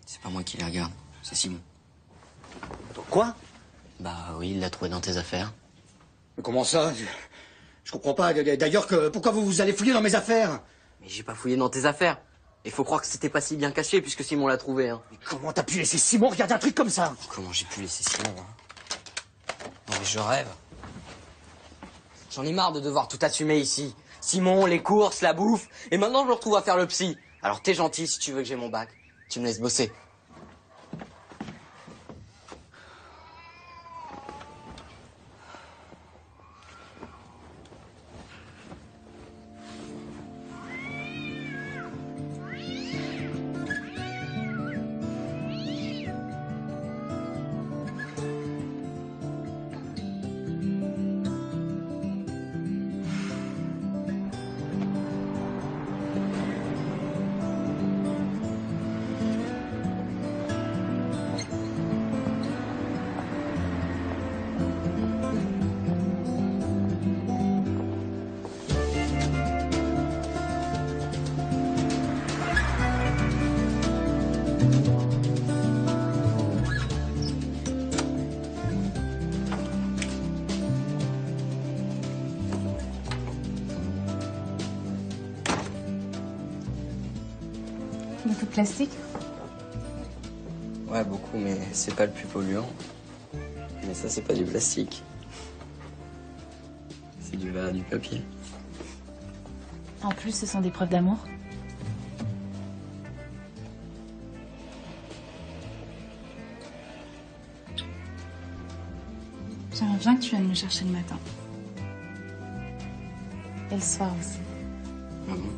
C'est pas moi qui les regarde, c'est Simon. Quoi? Bah oui, il l'a trouvé dans tes affaires. Mais comment ça? Je comprends pas. D'ailleurs, pourquoi vous allez fouiller dans mes affaires? Mais j'ai pas fouillé dans tes affaires. Il faut croire que c'était pas si bien caché puisque Simon l'a trouvé. Hein. Mais comment t'as pu laisser Simon regarder un truc comme ça? Comment j'ai pu laisser Simon Non mais je rêve. J'en ai marre de devoir tout assumer ici. Simon, les courses, la bouffe. Et maintenant je me retrouve à faire le psy. Alors t'es gentil si tu veux que j'ai mon bac. Tu me laisses bosser. Beaucoup de plastique? Ouais, beaucoup, mais c'est pas le plus polluant. Mais ça, c'est pas du plastique. C'est du verre et du papier. En plus, ce sont des preuves d'amour. J'aimerais bien que tu viennes me chercher le matin. Et le soir aussi. Ah bon?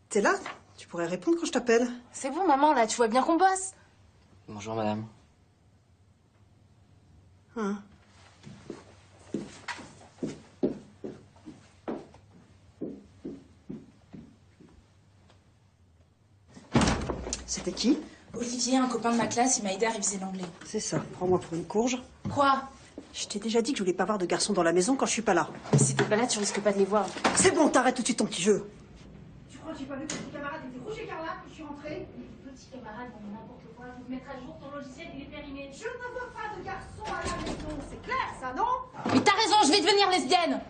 T'es là? Tu pourrais répondre quand je t'appelle. C'est bon, maman, là, tu vois bien qu'on bosse. Bonjour, madame. Hein. C'était qui? Olivier, un copain de ma classe, il m'a aidé à réviser l'anglais. C'est ça, prends-moi pour une courge. Quoi? Je t'ai déjà dit que je voulais pas voir de garçons dans la maison quand je suis pas là. Mais si t'es pas là, tu risques pas de les voir. C'est bon, t'arrêtes tout de suite ton petit jeu. Tu crois que j'ai pas vu que tes camarades étaient rouges écarlates quand je suis rentrée? Les petits camarades font n'importe quoi. Faut te mettre à jour ton logiciel, il est périmé. Je ne veux pas de garçons à la maison, c'est clair ça, non? Mais t'as raison, je vais devenir lesbienne.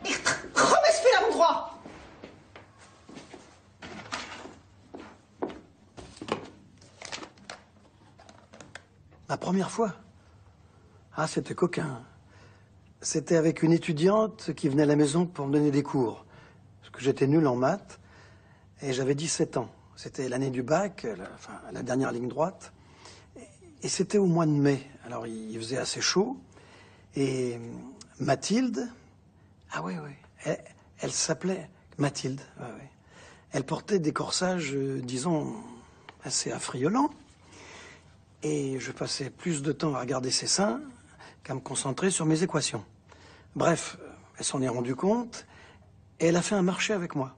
Remets-moi à mon droit. La première fois? Ah, c'était coquin. C'était avec une étudiante qui venait à la maison pour me donner des cours. Parce que j'étais nul en maths et j'avais 17 ans. C'était l'année du bac, la dernière ligne droite. Et c'était au mois de mai. Alors, il faisait assez chaud. Et Mathilde, ah oui, elle s'appelait Mathilde. Ouais, ouais. Elle portait des corsages, disons, assez affriolants. Et je passais plus de temps à regarder ses seins qu'à me concentrer sur mes équations. Bref, elle s'en est rendue compte et elle a fait un marché avec moi.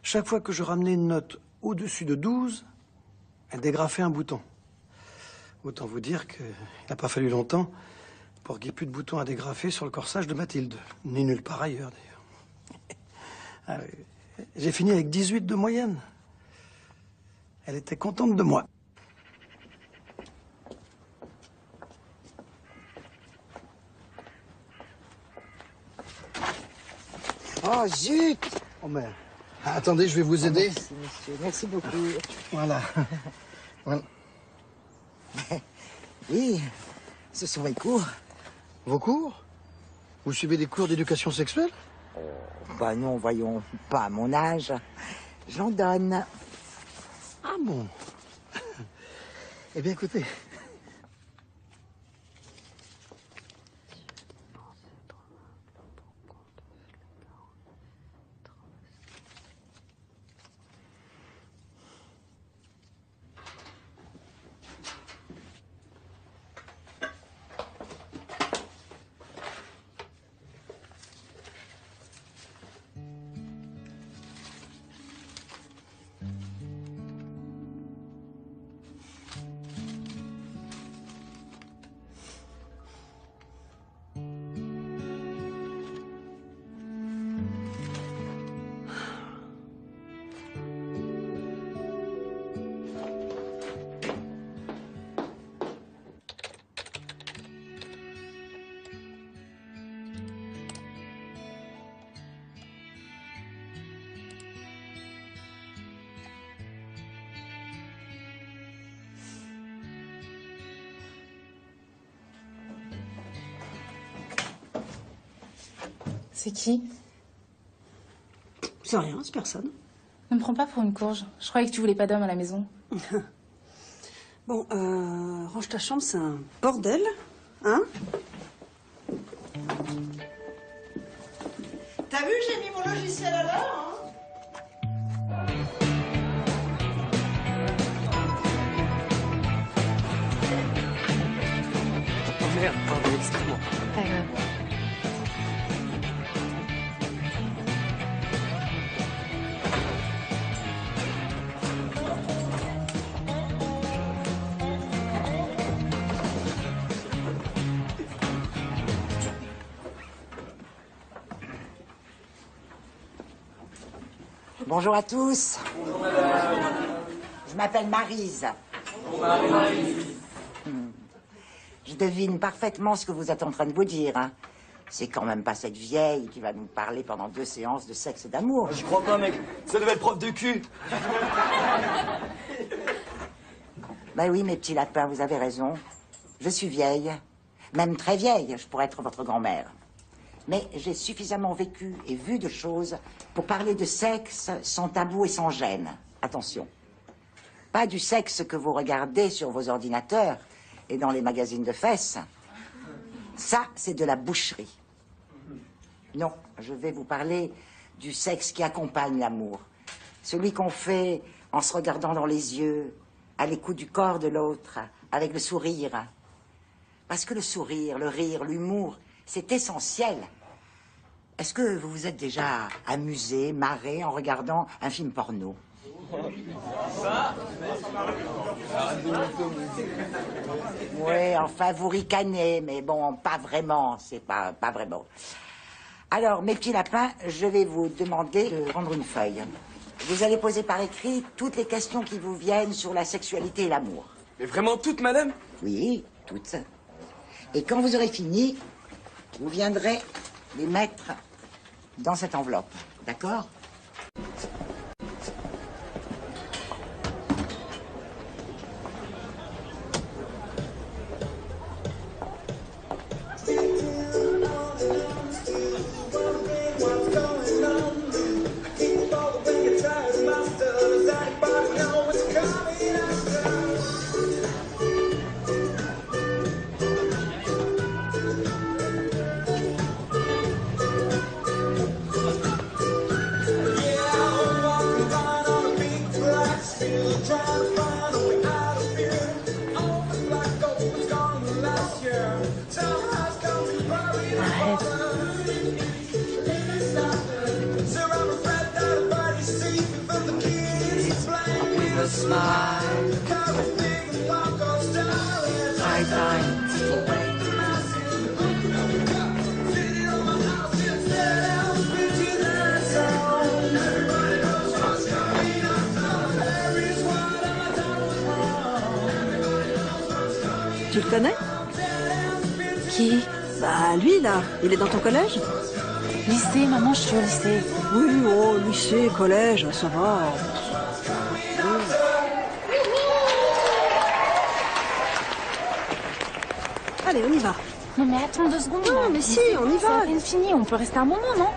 Chaque fois que je ramenais une note au-dessus de 12, elle dégrafait un bouton. Autant vous dire qu'il n'a pas fallu longtemps pour qu'il n'y ait plus de boutons à dégrafer sur le corsage de Mathilde. Ni nulle part ailleurs, d'ailleurs. J'ai fini avec 18 de moyenne. Elle était contente de moi. Oh, zut! Oh, mais... Attendez, je vais vous aider. Merci, monsieur. Merci beaucoup. Voilà. Voilà. Oui, ce sont mes cours. Vos cours? Vous suivez des cours d'éducation sexuelle? Bah non, voyons, pas à mon âge. J'en donne. Ah bon? Eh bien, écoutez. C'est qui? C'est rien, c'est personne. Ne me prends pas pour une courge. Je croyais que tu voulais pas d'homme à la maison. Bon, range ta chambre, c'est un bordel, hein? T'as vu, j'ai mis mon logiciel à l'heure, hein? Oh merde, pardon, excuse-moi. Pas grave. Bonjour à tous. Bonjour, je m'appelle Maryse. Bonjour, Maryse. Je devine parfaitement ce que vous êtes en train de vous dire. Hein. C'est quand même pas cette vieille qui va nous parler pendant 2 séances de sexe et d'amour. Je crois pas, mec. Ça devait être prof de cul. Ben oui, mes petits lapins, vous avez raison. Je suis vieille. Même très vieille, je pourrais être votre grand-mère. Mais j'ai suffisamment vécu et vu de choses pour parler de sexe sans tabou et sans gêne. Attention. Pas du sexe que vous regardez sur vos ordinateurs et dans les magazines de fesses. Ça, c'est de la boucherie. Non, je vais vous parler du sexe qui accompagne l'amour. Celui qu'on fait en se regardant dans les yeux, à l'écoute du corps de l'autre, avec le sourire. Parce que le sourire, le rire, l'humour, c'est essentiel. Est-ce que vous vous êtes déjà amusé, marré en regardant un film porno? Oui, enfin, vous ricanez, mais bon, pas vraiment, c'est pas vraiment. Alors, mes petits lapins, je vais vous demander de prendre une feuille. Vous allez poser par écrit toutes les questions qui vous viennent sur la sexualité et l'amour. Mais vraiment toutes, madame? Oui, toutes. Et quand vous aurez fini, vous viendrez les mettre dans cette enveloppe, d'accord? Tu le connais? Qui? Bah lui là, il est dans ton collège? Lycée, maman, je suis au lycée. Oui, oh, lycée, collège, ça va. Allez, on y va. Non mais attends 2 secondes. Non, mais si, on y va. C'est à peine fini, on peut rester un moment, non?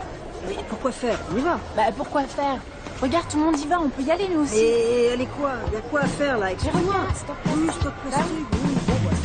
Mais pourquoi faire? On y va. Bah pourquoi faire? Regarde, tout le monde y va, on peut y aller nous aussi. Et allez quoi? Il y a quoi à faire là? Explique-moi. Stop plastique. Oui, bon, bah.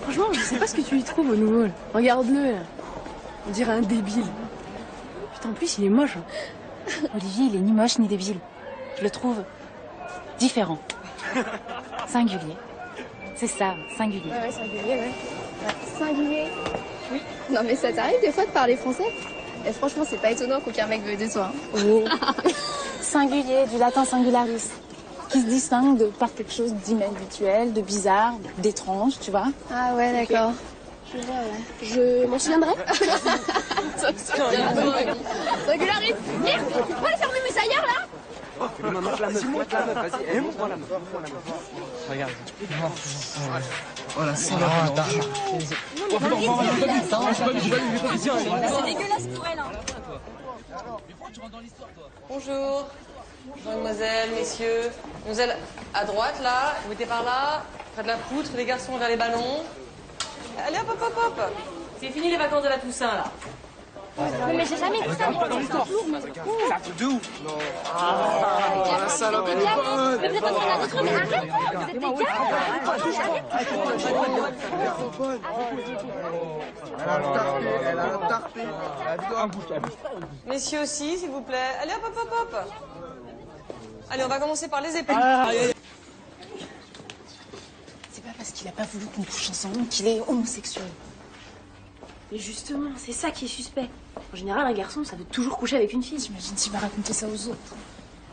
Franchement, je sais pas ce que tu y trouves au nouveau. Là. Regarde-le. Là. On dirait un débile. Putain, en plus, il est moche. Olivier, il est ni moche ni débile. Je le trouve différent. Singulier. C'est ça, singulier. Ouais, singulier, ouais. Singulier. Oui. Non, mais ça t'arrive des fois de parler français? Et franchement, c'est pas étonnant qu'aucun mec veuille de toi. Oh. Singulier, du latin singularis. Qui se distingue par quelque chose d'inhabituel, de bizarre, d'étrange, tu vois. Ah ouais, d'accord. Je vois, ouais. Je m'en souviendrai. Singularis. Merde, tu peux aller fermer mes ailleurs, là? Montre la meuf, montre la meuf, vas-y. Montre la meuf, regarde. Voilà, c'est dégueulasse pour elle. Bonjour. Mademoiselle, messieurs. Mademoiselle, à droite, là. Vous mettez par là. Près de la poutre, les garçons vers les ballons. Allez, hop, hop, hop, hop. C'est fini les vacances de la Toussaint, là. Mais j'ai jamais vu ça. Ça te doux. Non. Ah, la salope, elle est bonne. Mais vous êtes pas sur la nôtre, mais arrête. Vous êtes des Elle a la tarpé. Messieurs aussi, s'il vous plaît. Allez, hop, hop, hop, hop. Allez, on va commencer par les épées. C'est pas parce qu'il a pas voulu qu'on couche ensemble qu'il est homosexuel. Mais justement, c'est ça qui est suspect. En général, un garçon, ça veut toujours coucher avec une fille. T'imagines s'il va raconter ça aux autres.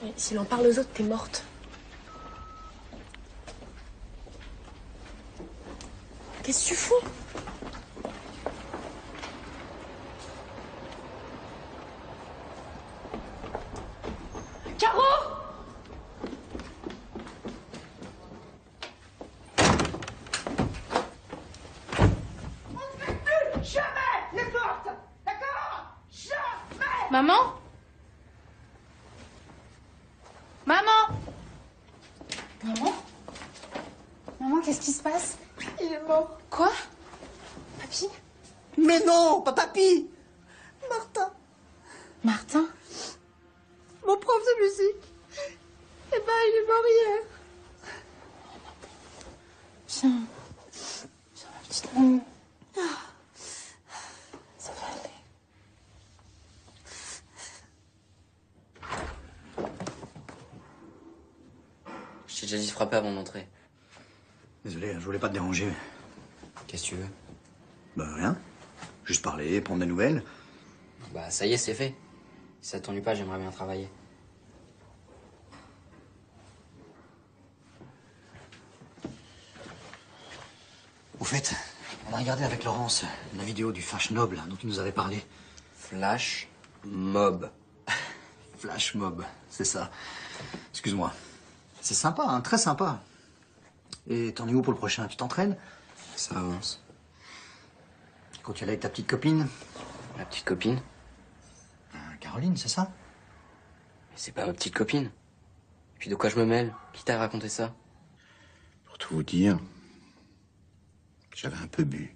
Et s'il en parle aux autres, t'es morte. Qu'est-ce que tu fous? Caro! Jamais les portes. D'accord? Jamais. Maman? Maman? Maman? Maman, qu'est-ce qui se passe? Il est mort. Quoi? Papy? Mais non, pas papy. Martin. Martin? Mon prof de musique. Eh ben, il est mort hier. Viens. Viens, ma petite mamie. Ça va aller. Je t'ai déjà dit de frapper avant d'entrer. Désolé, je voulais pas te déranger. Qu'est-ce que tu veux? Bah rien. Juste parler, prendre des nouvelles. Bah ça y est, c'est fait. Si ça t'ennuie pas, j'aimerais bien travailler. Au fait, on a regardé avec Laurence la vidéo du Flash Noble dont tu nous avais parlé. Flash Mob. Flash Mob, c'est ça. Excuse-moi. C'est sympa, hein, très sympa. Et t'en es où pour le prochain? Tu t'entraînes? Ça avance. Quand tu es là avec ta petite copine? Ma petite copine? Caroline, c'est ça? Mais c'est pas ma petite copine. Et puis de quoi je me mêle? Qui t'a raconté ça? Pour tout vous dire, j'avais un peu bu.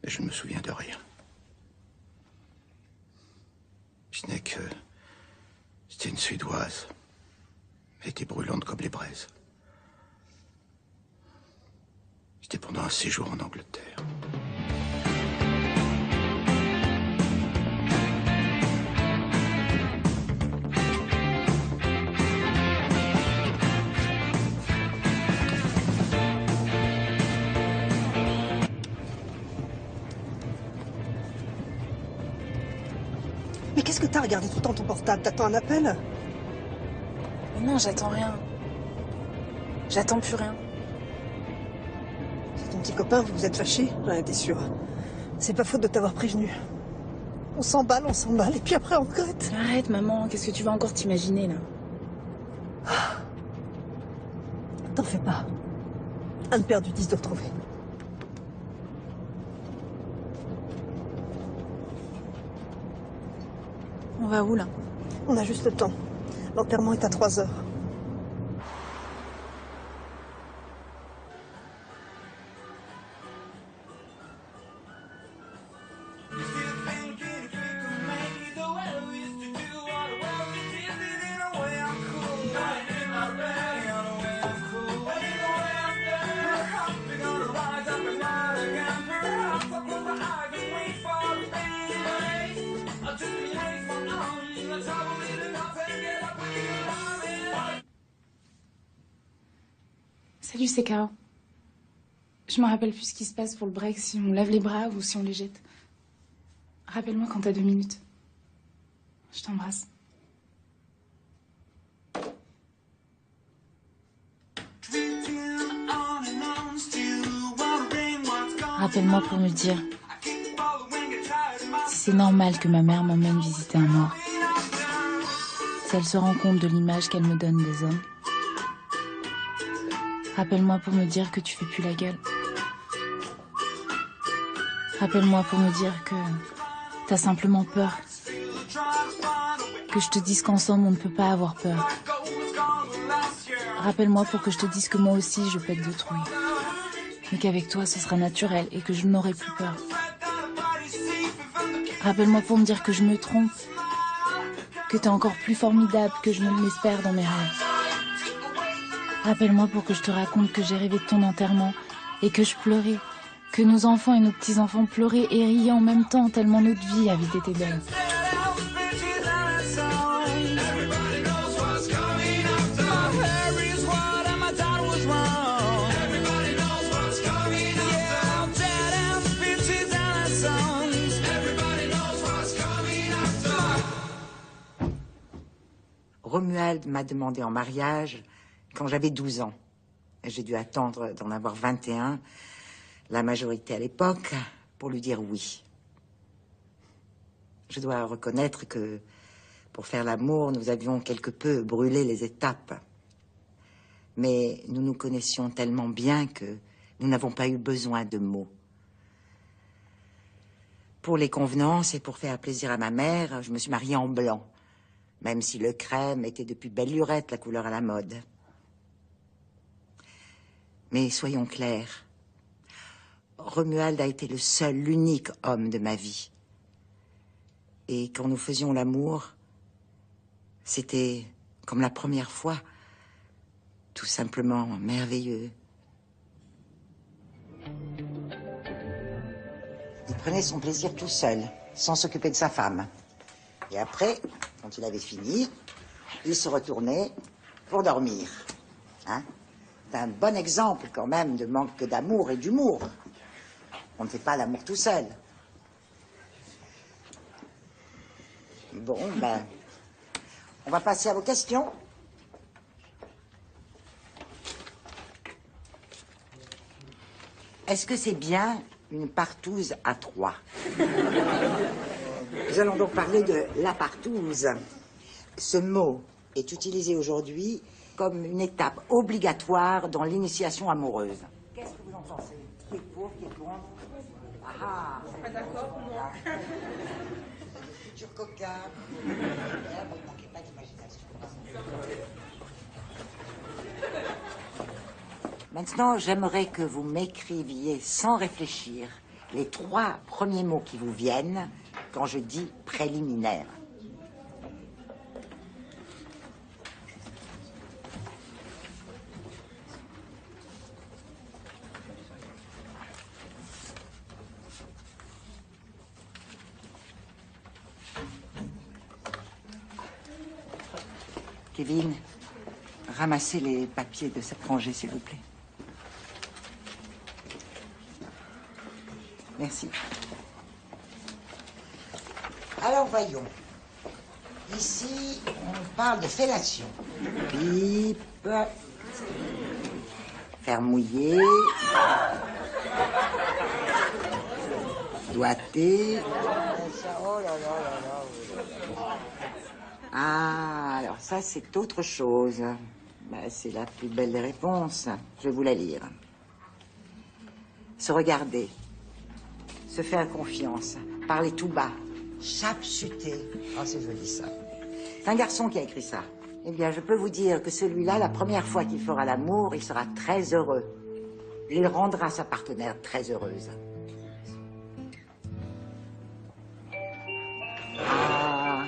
Et je ne me souviens de rien. Ce n'est que c'était une Suédoise. Elle était brûlante comme les braises. C'était pendant un séjour en Angleterre. Mais qu'est-ce que t'as regardé tout le temps ton portable? T'attends un appel? Mais non, j'attends rien. J'attends plus rien. C'est ton petit copain, vous vous êtes fâchés? J'en étais sûre. C'est pas faute de t'avoir prévenu. On s'emballe, et puis après on regrette. Arrête, maman, qu'est-ce que tu vas encore t'imaginer, là? T'en fais pas. Un de perdu, 10 de retrouvé. On va où, là? On a juste le temps. L'enterrement est à 3 heures. Salut, c'est Caro. Je me rappelle plus ce qui se passe pour le break, si on lève les bras ou si on les jette. Rappelle-moi quand t'as 2 minutes. Je t'embrasse. Rappelle-moi pour me dire si c'est normal que ma mère m'emmène visiter un mort. Si elle se rend compte de l'image qu'elle me donne des hommes. Rappelle-moi pour me dire que tu fais plus la gueule. Rappelle-moi pour me dire que t'as simplement peur. Que je te dise qu'ensemble on ne peut pas avoir peur. Rappelle-moi pour que je te dise que moi aussi je pète de trouille. Mais qu'avec toi ce sera naturel et que je n'aurai plus peur. Rappelle-moi pour me dire que je me trompe. Que t'es encore plus formidable que je ne l'espère dans mes rêves. Rappelle-moi pour que je te raconte que j'ai rêvé de ton enterrement et que je pleurais, que nos enfants et nos petits-enfants pleuraient et riaient en même temps tellement notre vie avait été belle. Romuald m'a demandé en mariage quand j'avais 12 ans. J'ai dû attendre d'en avoir 21, la majorité à l'époque, pour lui dire oui. Je dois reconnaître que pour faire l'amour, nous avions quelque peu brûlé les étapes. Mais nous nous connaissions tellement bien que nous n'avons pas eu besoin de mots. Pour les convenances et pour faire plaisir à ma mère, je me suis mariée en blanc. Même si le crème était depuis belle lurette la couleur à la mode. Mais soyons clairs, Romuald a été le seul, l'unique homme de ma vie. Et quand nous faisions l'amour, c'était comme la première fois, tout simplement merveilleux. Il prenait son plaisir tout seul, sans s'occuper de sa femme. Et après, quand il avait fini, il se retournait pour dormir. Hein? C'est un bon exemple quand même de manque d'amour et d'humour. On ne fait pas l'amour tout seul. Bon, ben, on va passer à vos questions. Est-ce que c'est bien une partouze à 3? Nous allons donc parler de la partouze. Ce mot est utilisé aujourd'hui comme une étape obligatoire dans l'initiation amoureuse. Qu'est-ce que vous en pensez? Qui est pour, qui est contre? Ah, pas d'accord, non. Futur coquin. Vous ne manquez pas d'imagination. Maintenant, j'aimerais que vous m'écriviez sans réfléchir les 3 premiers mots qui vous viennent quand je dis préliminaire. Kevin, ramassez les papiers de cette rangée, s'il vous plaît. Merci. Alors, voyons. Ici, on parle de fellation. Pipe. Faire mouiller. Doigté. Oh là là là là. Ah, alors ça, c'est autre chose. Ben, c'est la plus belle des réponses. Je vais vous la lire. Se regarder. Se faire confiance. Parler tout bas. Chapchuter. Oh, c'est joli, ça. C'est un garçon qui a écrit ça. Eh bien, je peux vous dire que celui-là, la première fois qu'il fera l'amour, il sera très heureux. Il rendra sa partenaire très heureuse. Ah.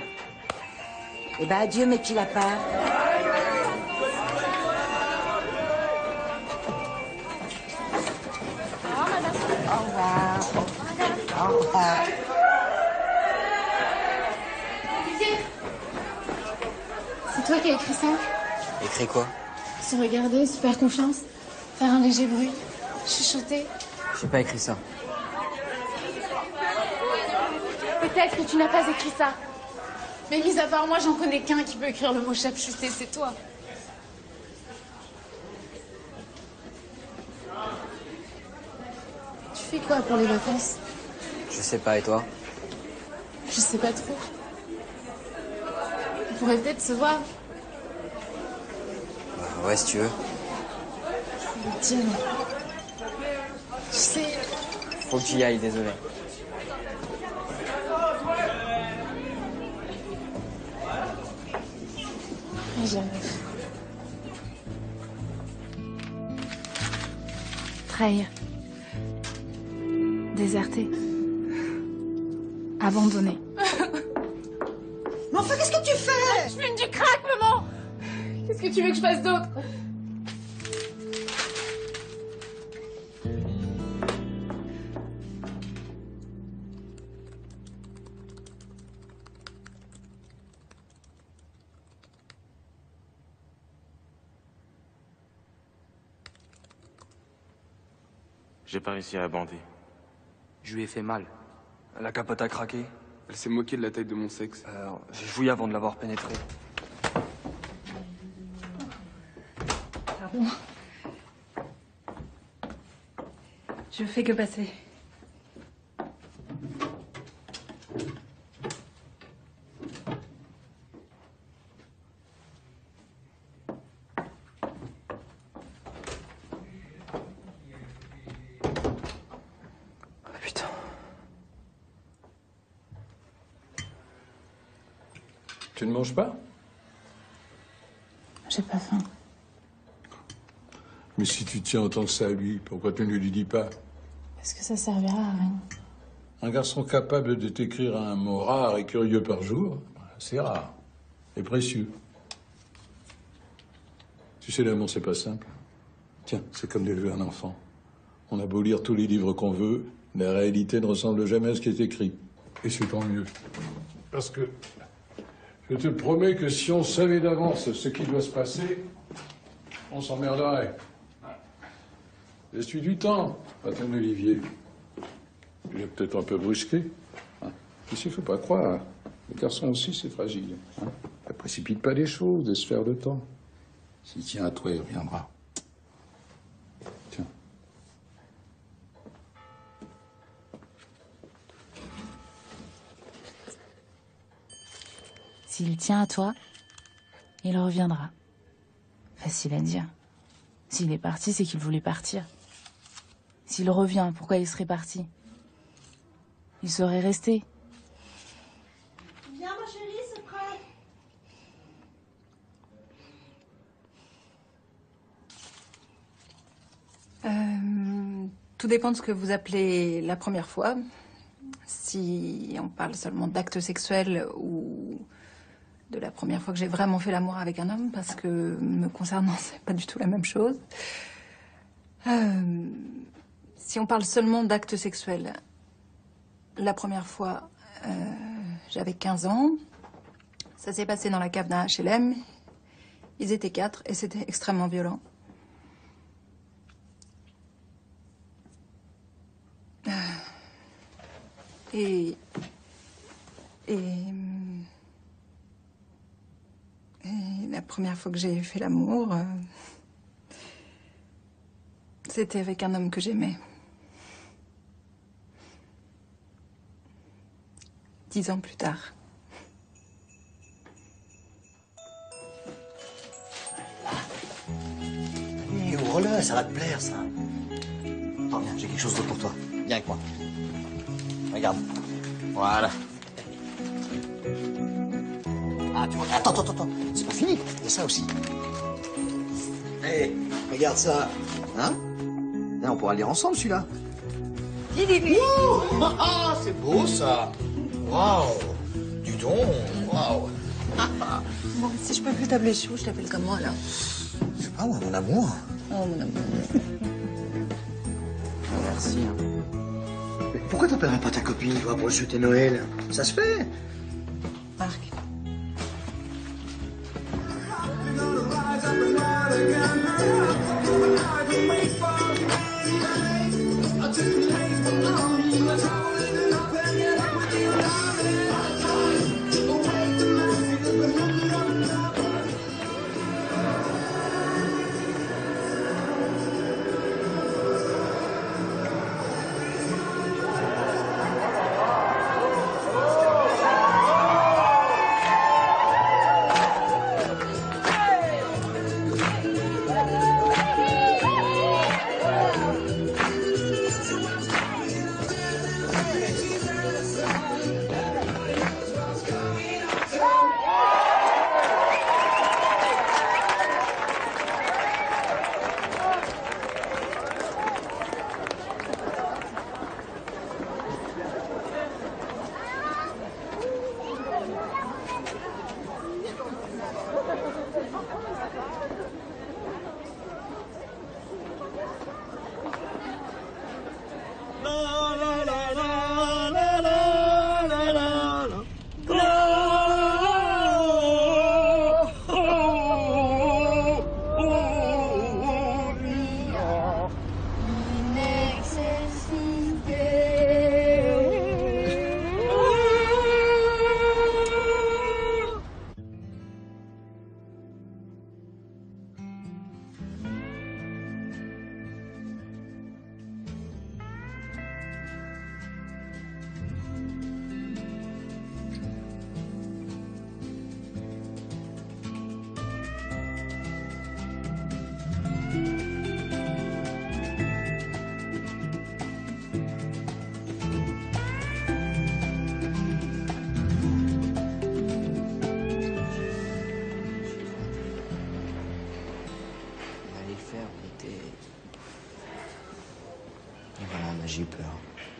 Eh bien, adieu, mes petits lapins. Au revoir. Au revoir. C'est toi qui as écrit ça? Écrit quoi? Se regarder, se faire confiance, Faire un léger bruit. Chuchoter. J'ai pas écrit ça. Peut-être que tu n'as pas écrit ça. Mais mis à part moi, j'en connais qu'un qui peut écrire le mot chapechuter, c'est toi. Tu fais quoi pour les vacances? Je sais pas, et toi? Je sais pas trop. On pourrait peut-être se voir. Ouais, si tu veux. Tiens. Tu sais... Faut que j'y aille, désolé. J'arrive. Trahir. Déserter. Abandonner. Mais enfin, qu'est-ce que tu fais? Je fume du crack, maman. Qu'est-ce que tu veux que je fasse d'autre? J'ai pas réussi à la bander. Je lui ai fait mal. La capote a craqué. Elle s'est moquée de la taille de mon sexe. J'ai joué avant de l'avoir pénétré. Pardon. Je fais que passer. Putain. Tu ne manges pas? J'ai pas faim. Mais si tu tiens autant que ça à lui, pourquoi tu ne lui dis pas? Parce que ça servira à rien. Un garçon capable de t'écrire un mot rare et curieux par jour, c'est rare et précieux. Tu sais, l'amour, c'est pas simple. Tiens, c'est comme d'élever un enfant. On a beau lire tous les livres qu'on veut, la réalité ne ressemble jamais à ce qui est écrit. Et c'est tant mieux. Parce que je te promets que si on savait d'avance ce qui doit se passer, on s'emmerderait. Laisse-lui du temps, à ton Olivier. Il est peut-être un peu brusqué. Puis il ne faut pas croire. Les garçons aussi, c'est fragile. Ne précipite pas les choses, laisse faire le temps. S'il tient à toi, il reviendra. Tiens. S'il tient à toi, il reviendra. Facile à dire. S'il est parti, c'est qu'il voulait partir. S'il revient, pourquoi il serait parti? Il serait resté. Viens, ma chérie, c'est prêt. Tout dépend de ce que vous appelez la première fois. Si on parle seulement d'actes sexuels ou de la première fois que j'ai vraiment fait l'amour avec un homme, parce que me concernant, c'est pas du tout la même chose. Si on parle seulement d'actes sexuels, la première fois, j'avais 15 ans. Ça s'est passé dans la cave d'un HLM. Ils étaient 4 et c'était extrêmement violent. Et la première fois que j'ai fait l'amour, c'était avec un homme que j'aimais. 10 ans plus tard. Allez, ouvre-le, ça va te plaire, ça. Attends, viens, j'ai quelque chose d'autre pour toi. Viens avec moi. Regarde. Voilà. Ah, tu vois. Attends. C'est pas fini. Il y a ça aussi. Hé, regarde ça. Hein? Là, on pourra le lire ensemble, celui-là. Ah, c'est beau, ça. Waouh. Du don. Waouh. Bon, si je peux plus t'appeler Chou, je t'appelle comment, alors? Je sais pas, moi, mon amour. Oh, mon amour. Merci. Mais pourquoi t'appellerais pas ta copine, toi, pour le souhaiter Noël? Ça se fait. Marc. We're gonna rise up and ride again. We're gonna hide and wait.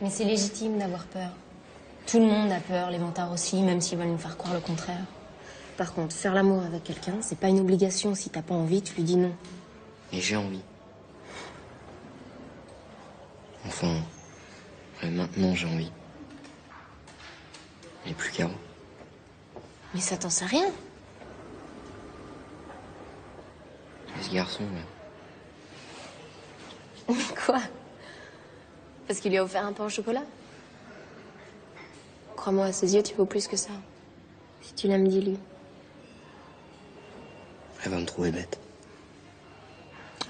Mais c'est légitime d'avoir peur. Tout le monde a peur, les vantards aussi, même s'ils veulent nous faire croire le contraire. Par contre, faire l'amour avec quelqu'un, c'est pas une obligation. Si t'as pas envie, tu lui dis non. Et j'ai envie. Enfin, maintenant j'ai envie. Mais plus Caro. Mais ça t'en sait rien. Mais ce garçon, là. Quoi? Parce qu'il lui a offert un pain au chocolat? Crois-moi, à ses yeux, tu vaux plus que ça. Si tu l'aimes, dis-lui. Elle va me trouver bête.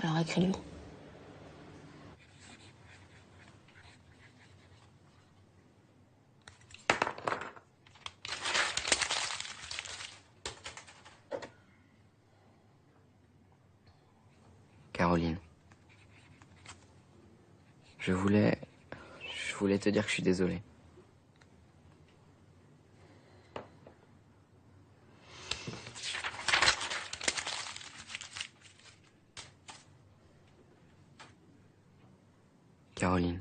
Alors écris-lui. Caroline. Je voulais te dire que je suis désolé. Caroline,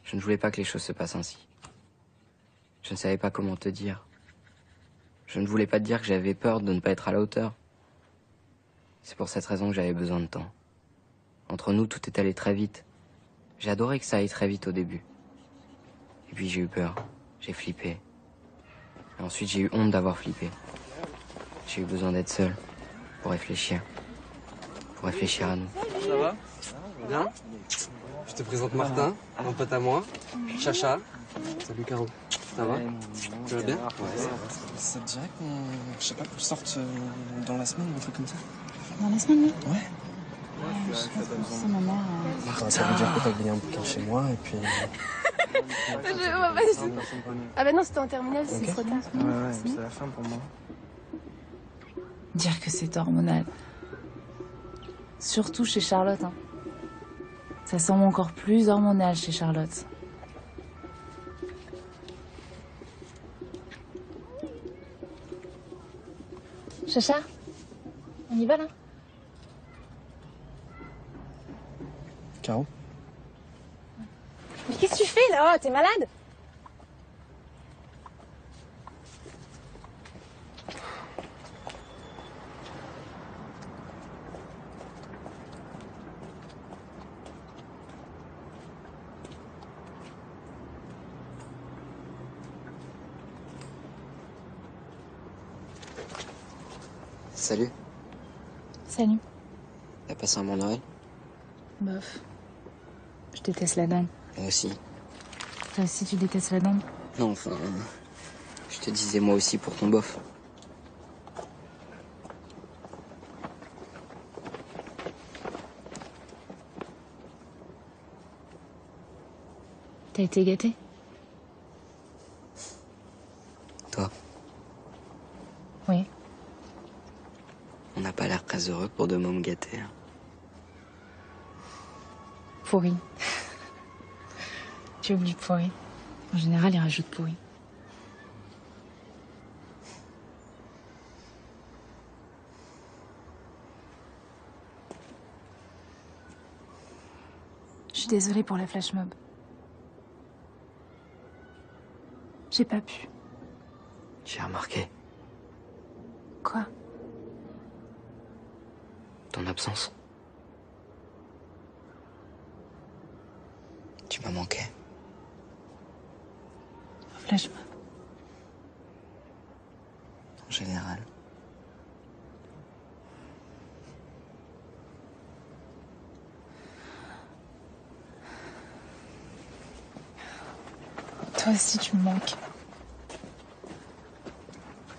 je ne voulais pas que les choses se passent ainsi. Je ne savais pas comment te dire. Je ne voulais pas te dire que j'avais peur de ne pas être à la hauteur. C'est pour cette raison que j'avais besoin de temps. Entre nous, tout est allé très vite. J'ai adoré que ça aille très vite au début. Et puis j'ai eu peur. J'ai flippé. Et ensuite, j'ai eu honte d'avoir flippé. J'ai eu besoin d'être seul. Pour réfléchir. Pour réfléchir à nous. Ça va? Bien? Je te présente Martin, mon pote à moi. Chacha. Salut Caro. Ça va? Tu vas bien? Ouais, ça va. Ça te dirait qu'on, je sais pas, qu'on sorte dans la semaine ou un truc comme ça? Dans la semaine, oui. Ouais. Je sais pas trop ça, ma mère. Martin, ça veut dire que t'as gagné un bouquin chez moi et puis... Ah bah non, c'était en terminale, c'est trop tard. Ouais, c'est la fin pour moi. Dire que c'est hormonal. Surtout chez Charlotte. Hein. Ça semble encore plus hormonal chez Charlotte. Chacha, on y va là? Caro? Mais qu'est-ce que tu fais là? Oh, t'es malade? Salut. Salut. T'as passé un bon Noël? Bof. Je déteste la dinde. Moi aussi. Toi aussi, tu détestes la dinde? Non, enfin... je te disais moi aussi pour ton bof. T'as été gâtée? Toi, Oui. on n'a pas l'air très heureux pour deux mômes gâtés. Hein. Pourri. Tu oublies pourri. En général, ils rajoutent pourri. Je suis désolée pour la flash mob. J'ai pas pu. J'ai remarqué Quoi? ton absence. Tu m'as manqué. Flash mob. En général. Toi aussi, tu me manques.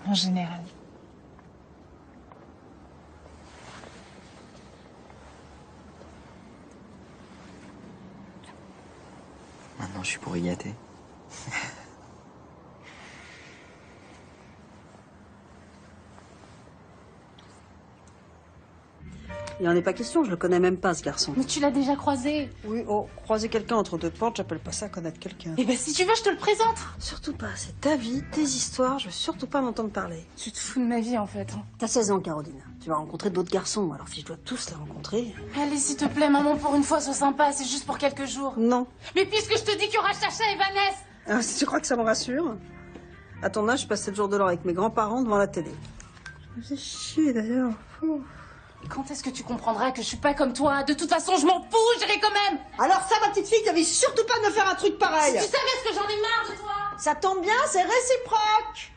En général. Maintenant, je suis pour y gâter. Il en est pas question, je le connais même pas, ce garçon. Mais tu l'as déjà croisé. Oui, oh, croiser quelqu'un entre deux portes, j'appelle pas ça connaître quelqu'un. Eh ben si tu veux, je te le présente. Surtout pas, c'est ta vie, tes histoires, je veux surtout pas m'entendre parler. Tu te fous de ma vie en fait. T'as 16 ans, Caroline. Tu vas rencontrer d'autres garçons, alors si je dois tous les rencontrer... Allez, s'il te plaît, maman, pour une fois, sois sympa, c'est juste pour quelques jours. Non. Mais puisque je te dis qu'il y aura Chacha et Vanessa. Ah, si tu crois que ça me rassure? À ton âge, je passais le jour de l'an avec mes grands-parents devant la télé. Je me faisais chier d'ailleurs. Quand est-ce que tu comprendras que je suis pas comme toi? De toute façon, je m'en fous, j'irai quand même. Alors ça, ma petite fille, t'avais surtout pas de me faire un truc pareil. Si tu savais ce que j'en ai marre de toi. Ça tombe bien, c'est réciproque.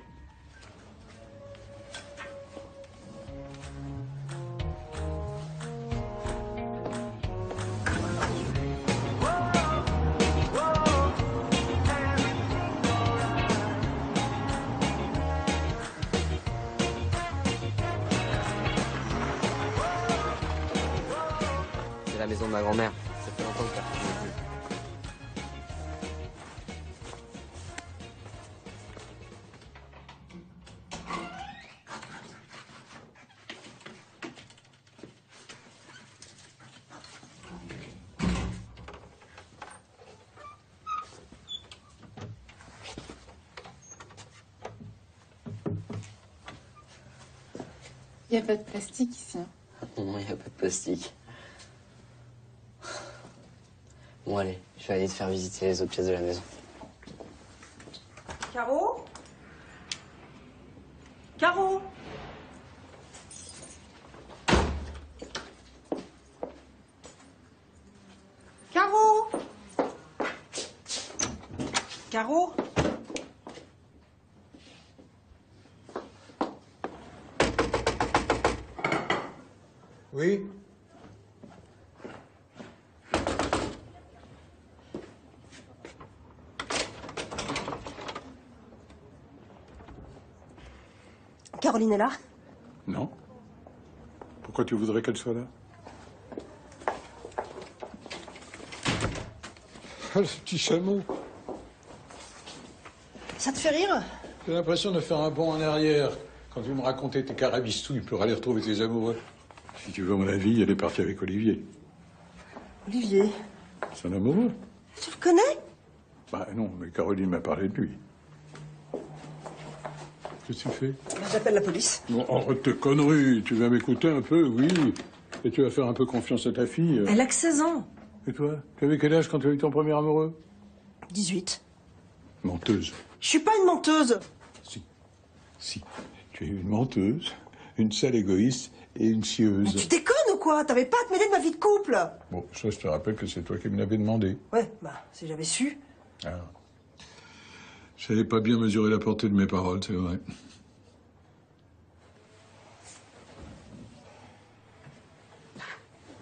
C'est la maison de ma grand-mère. Ça fait longtemps que personne n'y est plus. Il y a pas de plastique ici. Non, il n'y a pas de plastique. Bon, allez, je vais aller te faire visiter les autres pièces de la maison. Caro? Caro? Caro? Caro? Oui? Caroline est là? Non. Pourquoi tu voudrais qu'elle soit là? Ah, ce petit chameau. Ça te fait rire? J'ai l'impression de faire un bond en arrière quand tu me racontais tes carabistouilles pour aller retrouver tes amoureux. Si tu veux mon avis, elle est partie avec Olivier. Olivier? C'est un amoureux. Tu le connais? Bah non, mais Caroline m'a parlé de lui. Qu'est-ce que tu fais? J'appelle la police. Bon, arrête tes conneries. Tu vas m'écouter un peu, oui. Et tu vas faire un peu confiance à ta fille. Elle a que 16 ans. Et toi? Tu avais quel âge quand tu as eu ton premier amoureux? 18. Menteuse. Je suis pas une menteuse. Si. Tu es une menteuse, une sale égoïste et une scieuse. Mais tu déconnes ou quoi? T'avais pas à te mêler de ma vie de couple. Bon, ça, je te rappelle que c'est toi qui me l'avais demandé. Ouais, bah, si j'avais su. Ah. Je n'avais pas bien mesuré la portée de mes paroles, c'est vrai.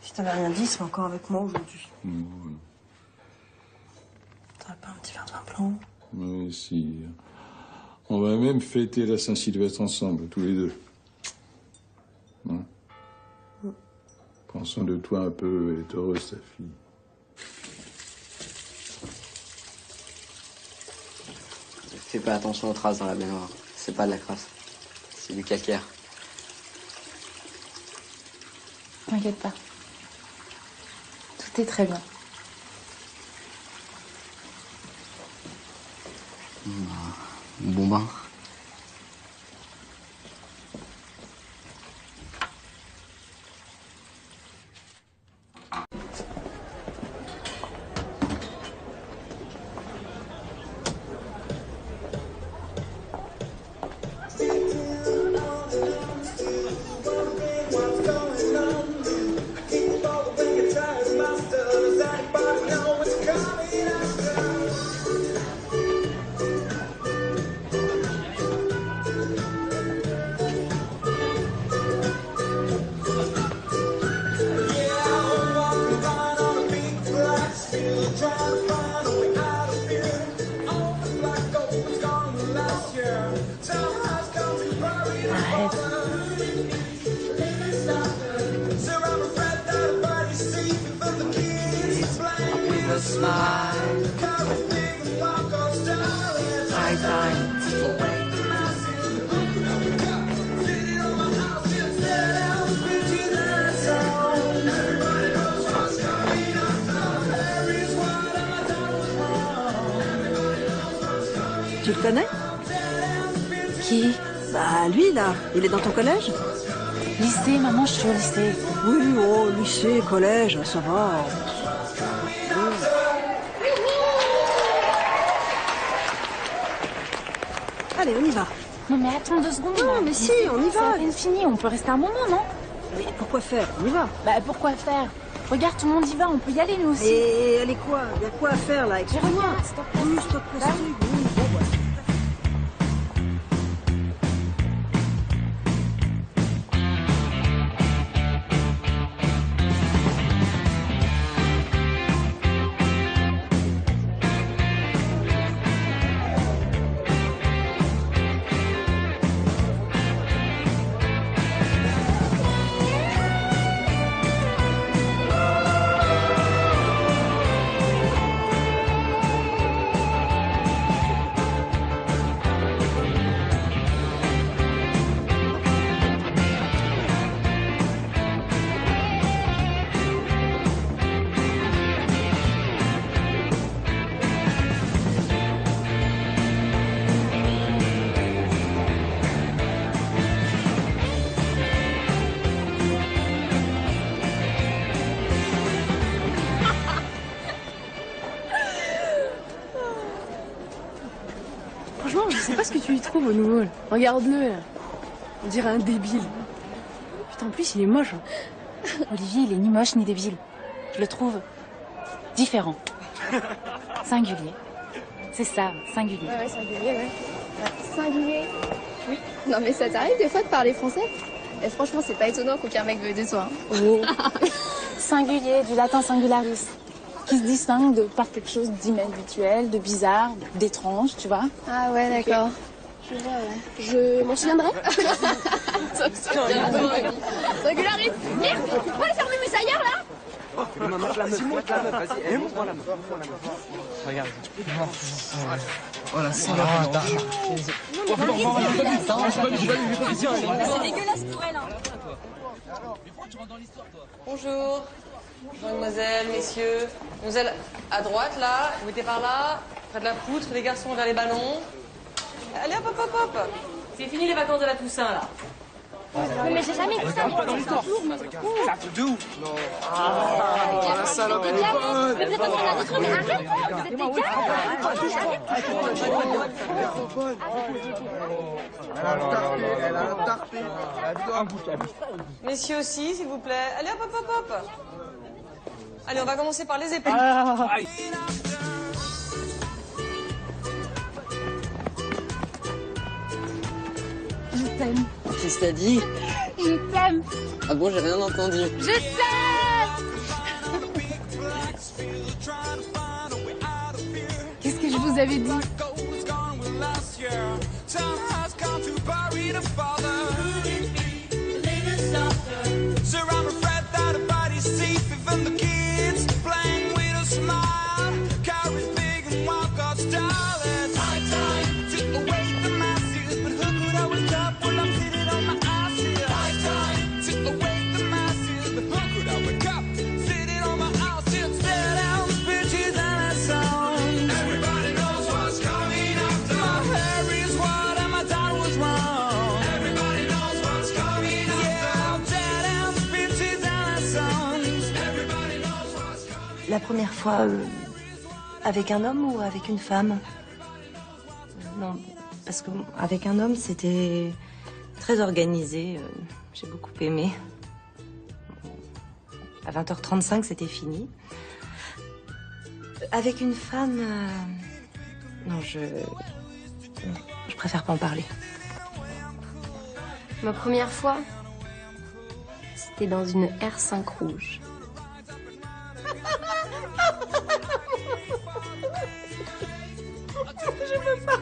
Si t'avais rien dit, serais encore avec moi aujourd'hui. Mmh. T'aurais pas un petit verre de vin blanc? Oui, si. On va même fêter la Saint-Sylvestre ensemble, tous les deux. Hein? Prends soin de toi un peu, elle est heureuse, ta fille. Fais pas attention aux traces dans la baignoire. C'est pas de la crasse. C'est du calcaire. T'inquiète pas. Tout est très bien. Bon bain. Smile. Tu le connais? Qui? Bah lui là, il est dans ton collège? Lycée, maman, je suis au lycée. Oui, oh, lycée, collège, ça va. Allez, on y va. Non mais attends 2 secondes. Non, là. mais si, on y C'est va. à peine fini, on peut rester un moment, non? Mais pourquoi faire? On y va. Bah pourquoi faire? Regarde, tout le monde y va, on peut y aller nous aussi. Et elle est quoi? Il y a quoi à faire là? Explique-moi. Oui, stop plastique. Oui, bon, bah. Franchement, je sais pas ce que tu y trouves au nouveau. Là. Regarde-le, là. On dirait un débile. Putain, en plus, il est moche. Hein. Olivier, il est ni moche ni débile. Je le trouve différent. Singulier. C'est ça, singulier. Ouais, singulier, ouais. Singulier. Oui. Non, mais ça t'arrive des fois de parler français? Et franchement, c'est pas étonnant qu'aucun mec veuille de toi. Hein. Oh. Singulier, du latin singularis. Qui se distingue par quelque chose d'inhabituel, de bizarre, d'étrange, tu vois. Ah ouais, d'accord. Je vois, ouais. Je m'en souviendrai. Singularis. Merde, tu peux pas aller fermer mes ailleurs, là? Montre la meuf, vas-y. Eh, montre-moi la meuf. Regarde. Oh la salope. C'est dégueulasse pour elle. Bonjour. Bonjour, mademoiselle, messieurs. Mademoiselle, à droite, là. Vous mettez par là. Près de la poutre, les garçons vers les ballons. Allez, hop, hop, hop, hop. C'est fini les vacances de la Toussaint, là. Mais j'ai jamais dit ça. C'est un truc de ouf. Ah, la salope, elle est bonne. Mais vous êtes en train de mais arrête. Vous êtes des Elle a tarpé. Messieurs aussi, s'il vous plaît. Allez, hop, hop, hop, hop. Allez, on va commencer par les épaules. Je t'aime. Qu'est-ce que t'as dit? Je t'aime. Ah bon, j'ai rien entendu. Je t'aime. Qu'est-ce que je vous avais dit? La première fois, avec un homme ou avec une femme? Non, parce qu'avec un homme, c'était très organisé. J'ai beaucoup aimé. À 20h35, c'était fini. Avec une femme, non, je préfère pas en parler. Ma première fois, c'était dans une R5 rouge. Je peux pas.